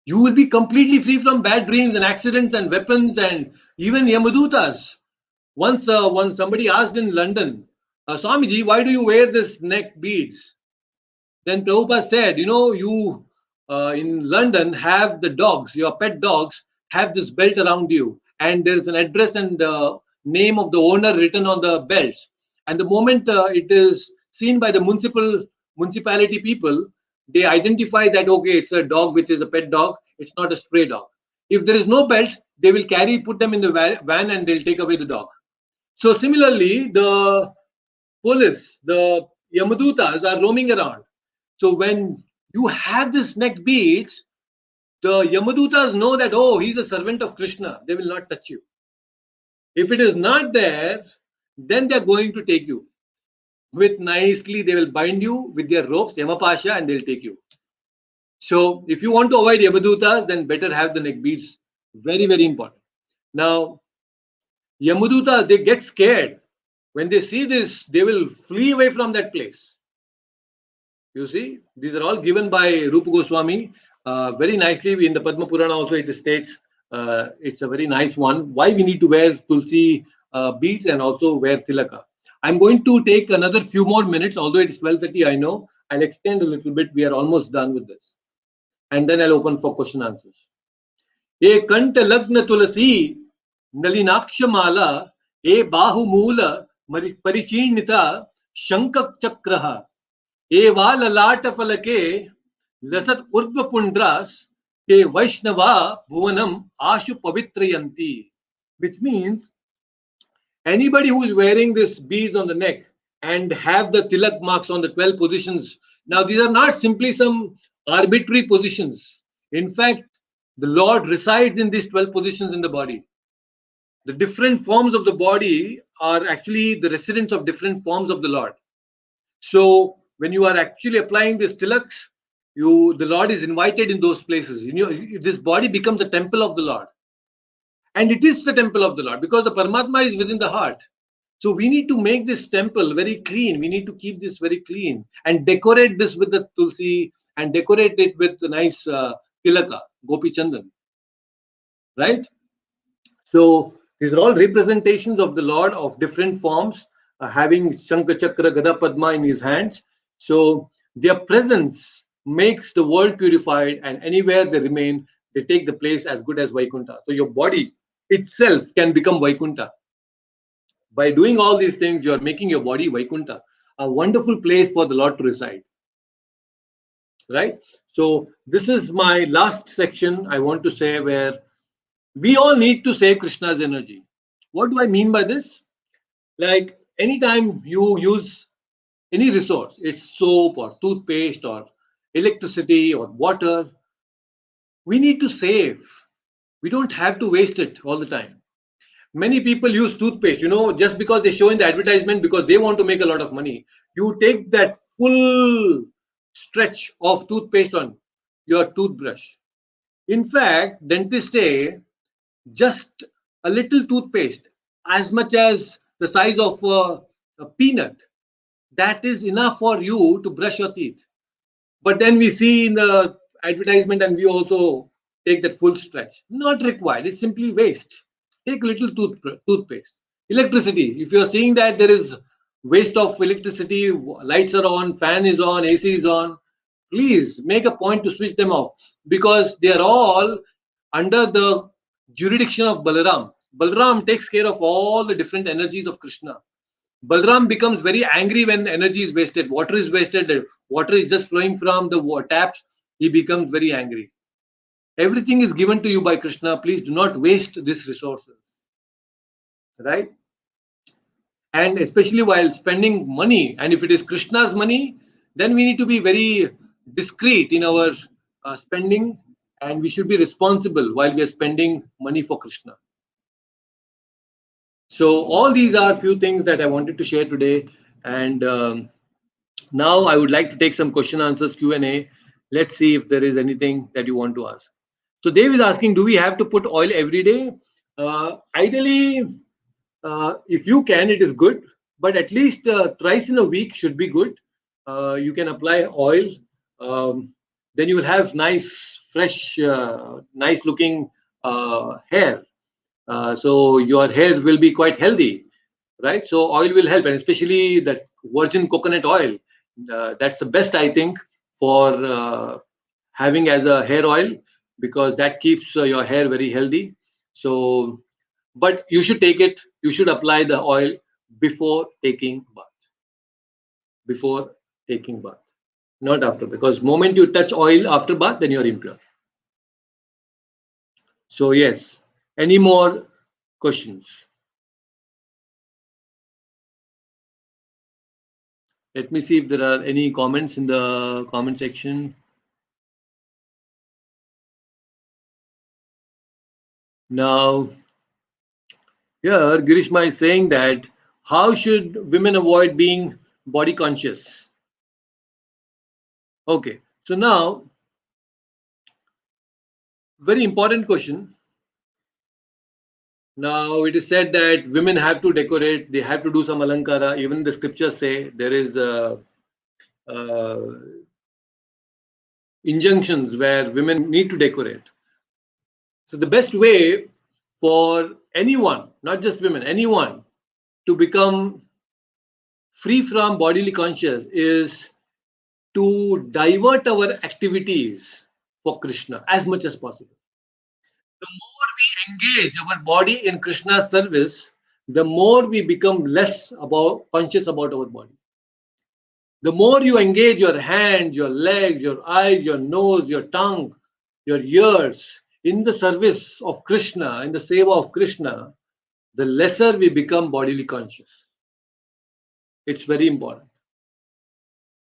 you will be completely free from bad dreams and accidents and weapons and even Yamadutas. Once somebody asked in London, Swamiji, why do you wear this neck beads? Then Prabhupada said, you in London have the dogs, your pet dogs have this belt around you, and there's an address and name of the owner written on the belts. And the moment it is seen by the municipality people, they identify that okay, it's a dog which is a pet dog, it's not a stray dog. If there is no belt, they will put them in the van, and they'll take away the dog. So similarly, the police, the Yamadutas are roaming around. So when you have this neck beads, the Yamadutas know that, oh, he's a servant of Krishna. They will not touch you. If it is not there, then they're going to take you. With nicely, they will bind you with their ropes, Yamapasha, and they'll take you. So if you want to avoid Yamadutas, then better have the neck beads. Very, very important. Now, Yamadutas, they get scared. When they see this, they will flee away from that place. You see, these are all given by Rupa Goswami very nicely. In the Padma Purana also it states, it's a very nice one, why we need to wear Tulsi beads and also wear Tilaka. I'm going to take another few more minutes, although it is 12:30, I know. I'll extend a little bit. We are almost done with this. And then I'll open for question answers. E Kanta Lagna Tulasi Nalinaksha Mala E Bahu Mula Parichinita Shankak Chakraha एवा ललाट फलके लसत ऊर्ध्व पुंड्रास के वैष्णवा भुवनम आशु पवित्रयंती, which means anybody who is wearing this beads on the neck and have the tilak marks on the 12 positions. Now these are not simply some arbitrary positions. In fact, the Lord resides in these 12 positions in the body. The different forms of the body are actually the residents of different forms of the Lord. So when you are actually applying these tilaks, the Lord is invited in those places. This body becomes a temple of the Lord. And it is the temple of the Lord because the Paramatma is within the heart. So we need to make this temple very clean. We need to keep this very clean and decorate this with the Tulsi and decorate it with the nice tilaka, Gopi Chandan. Right? So these are all representations of the Lord of different forms, having Shankha Chakra, Gada Padma in his hands. So their presence makes the world purified, and anywhere they remain, they take the place as good as Vaikuntha. So your body itself can become Vaikuntha. By doing all these things, you are making your body Vaikuntha, a wonderful place for the Lord to reside. Right? So this is my last section I want to say, where we all need to save Krishna's energy. What do I mean by this? Like anytime you use any resource, it's soap or toothpaste or electricity or water, we need to save. We don't have to waste it all the time. Many people use toothpaste, just because they show in the advertisement because they want to make a lot of money. You take that full stretch of toothpaste on your toothbrush. In fact, dentists say just a little toothpaste, as much as the size of a peanut, that is enough for you to brush your teeth. But then we see in the advertisement and we also take that full stretch. Not required. It's simply waste. Take little toothpaste. Electricity. If you're seeing that there is waste of electricity, lights are on, fan is on, AC is on, please make a point to switch them off, because they are all under the jurisdiction of Balaram. Balaram takes care of all the different energies of Krishna. Balram becomes very angry when energy is wasted. Water is wasted. Water is just flowing from the taps. He becomes very angry. Everything is given to you by Krishna. Please do not waste these resources. Right? And especially while spending money, and if it is Krishna's money, then we need to be very discreet in our spending, and we should be responsible while we are spending money for Krishna. So all these are few things that I wanted to share today, and now I would like to take some question answers Q&A. Let's see if there is anything that you want to ask. So Dave is asking, do we have to put oil every day? Ideally, if you can, it is good, but at least thrice in a week should be good. You can apply oil, then you will have nice, fresh, nice looking hair. So your hair will be quite healthy, right? So oil will help, and especially that virgin coconut oil. That's the best, I think, for having as a hair oil, because that keeps your hair very healthy. So, but you should take it. You should apply the oil before taking bath. Before taking bath, not after, because moment you touch oil after bath, then you're impure. So yes. Any more questions? Let me see if there are any comments in the comment section. Now, here Girishma is saying that how should women avoid being body conscious? Okay, so now, very important question. Now, it is said that women have to decorate, they have to do some alankara. Even the scriptures say there is uh, injunctions where women need to decorate. So the best way for anyone, not just women, anyone, to become free from bodily conscious is to divert our activities for Krishna as much as possible. The more we engage our body in Krishna's service, the more we become less about conscious about our body. The more you engage your hands, your legs, your eyes, your nose, your tongue, your ears in the service of Krishna, in the seva of Krishna, the lesser we become bodily conscious. It's very important.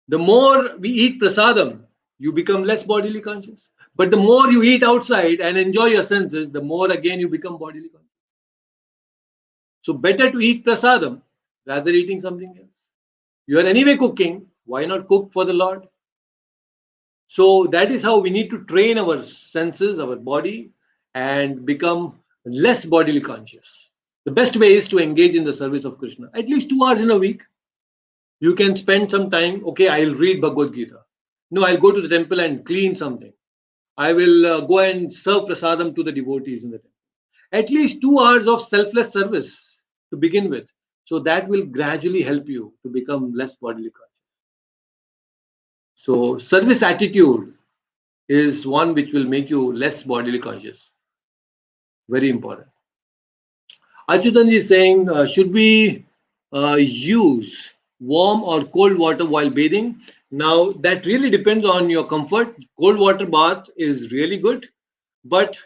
The more we eat prasadam, you become less bodily conscious. But the more you eat outside and enjoy your senses, the more again you become bodily conscious. So better to eat prasadam rather eating something else. You are anyway cooking, why not cook for the Lord? So that is how we need to train our senses, our body, and become less bodily conscious. The best way is to engage in the service of Krishna. At least 2 hours in a week, you can spend some time. Okay, I'll read Bhagavad Gita. No, I'll go to the temple and clean something. I will go and serve prasadam to the devotees in the temple. At least 2 hours of selfless service to begin with. So that will gradually help you to become less bodily conscious. So service attitude is one which will make you less bodily conscious. Very important. Achutanji is saying, should we use warm or cold water while bathing? Now, that really depends on your comfort. Cold water bath is really good, but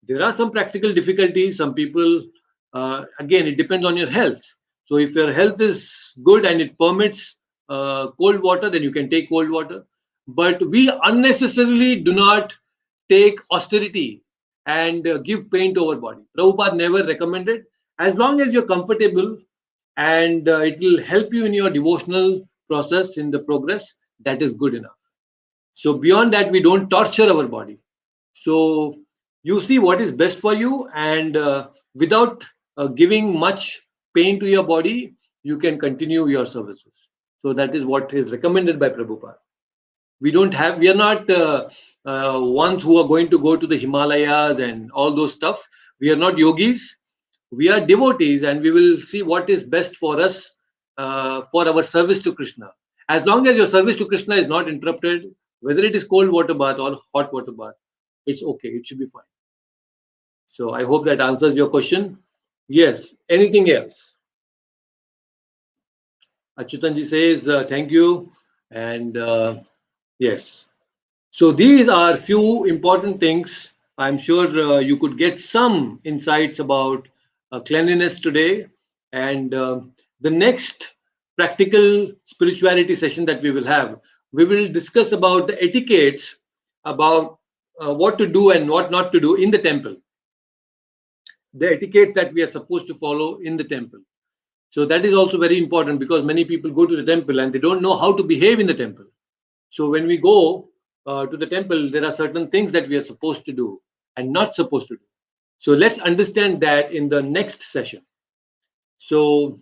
there are some practical difficulties. Some people, again, it depends on your health. So, if your health is good and it permits cold water, then you can take cold water. But we unnecessarily do not take austerity and give pain to our body. Prabhupada never recommended. As long as you're comfortable and it will help you in your devotional process, in the progress, that is good enough. So beyond that, we don't torture our body. So you see what is best for you, and without giving much pain to your body, you can continue your services. So that is what is recommended by Prabhupada. We are not ones who are going to go to the Himalayas and all those stuff. We are not yogis. We are devotees, and we will see what is best for us for our service to Krishna. As long as your service to Krishna is not interrupted, whether it is cold water bath or hot water bath, it's okay. It should be fine. So I hope that answers your question. Yes. Anything else? Achutanji says thank you, and yes. So these are few important things. I'm sure you could get some insights about cleanliness today. And the next practical spirituality session that we will discuss about the etiquettes, about what to do and what not to do in the temple. the etiquettes that we are supposed to follow in the temple. So that is also very important, because many people go to the temple and they don't know how to behave in the temple. So when we go to the temple, there are certain things that we are supposed to do and not supposed to do. So let's understand that in the next session. So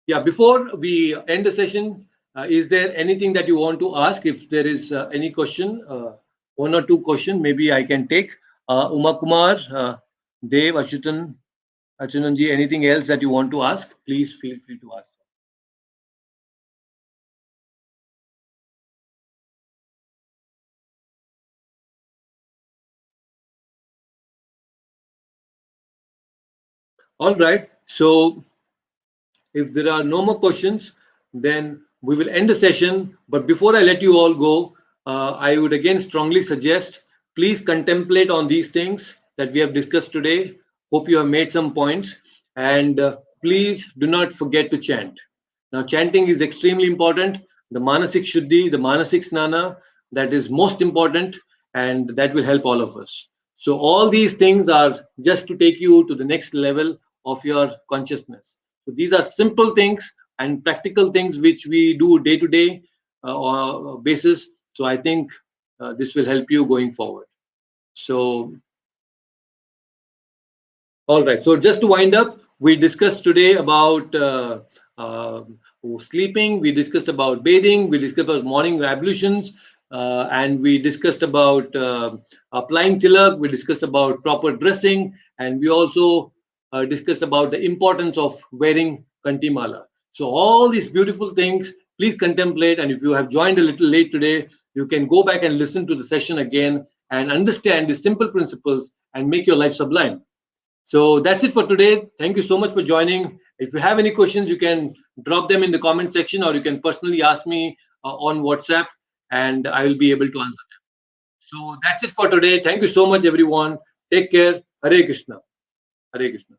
yeah, before we end the session, is there anything that you want to ask? If there is any question, one or two question, maybe I can take. Uma Kumar, Dev, Achyutan, Achyutanji, anything else that you want to ask? Please feel free to ask. All right. So if there are no more questions, then we will end the session. But before I let you all go, I would again strongly suggest, please contemplate on these things that we have discussed today. Hope you have made some points. And please do not forget to chant. Now, chanting is extremely important. The Manasik Shuddhi, the Manasik Snana, that is most important, and that will help all of us. So, all these things are just to take you to the next level of your consciousness. So these are simple things and practical things which we do day to day basis. So I think this will help you going forward. So all right. So just to wind up, we discussed today about uh, sleeping. We discussed about bathing. We discussed about morning ablutions, and we discussed about applying tilak. We discussed about proper dressing, and we also discussed about the importance of wearing kantimala. So all these beautiful things, please contemplate. And if you have joined a little late today, you can go back and listen to the session again and understand the simple principles and make your life sublime. So that's it for today. Thank you so much for joining. If you have any questions, you can drop them in the comment section, or you can personally ask me on WhatsApp, and I will be able to answer them. So that's it for today. Thank you so much, everyone. Take care. Hare Krishna. Hare Krishna.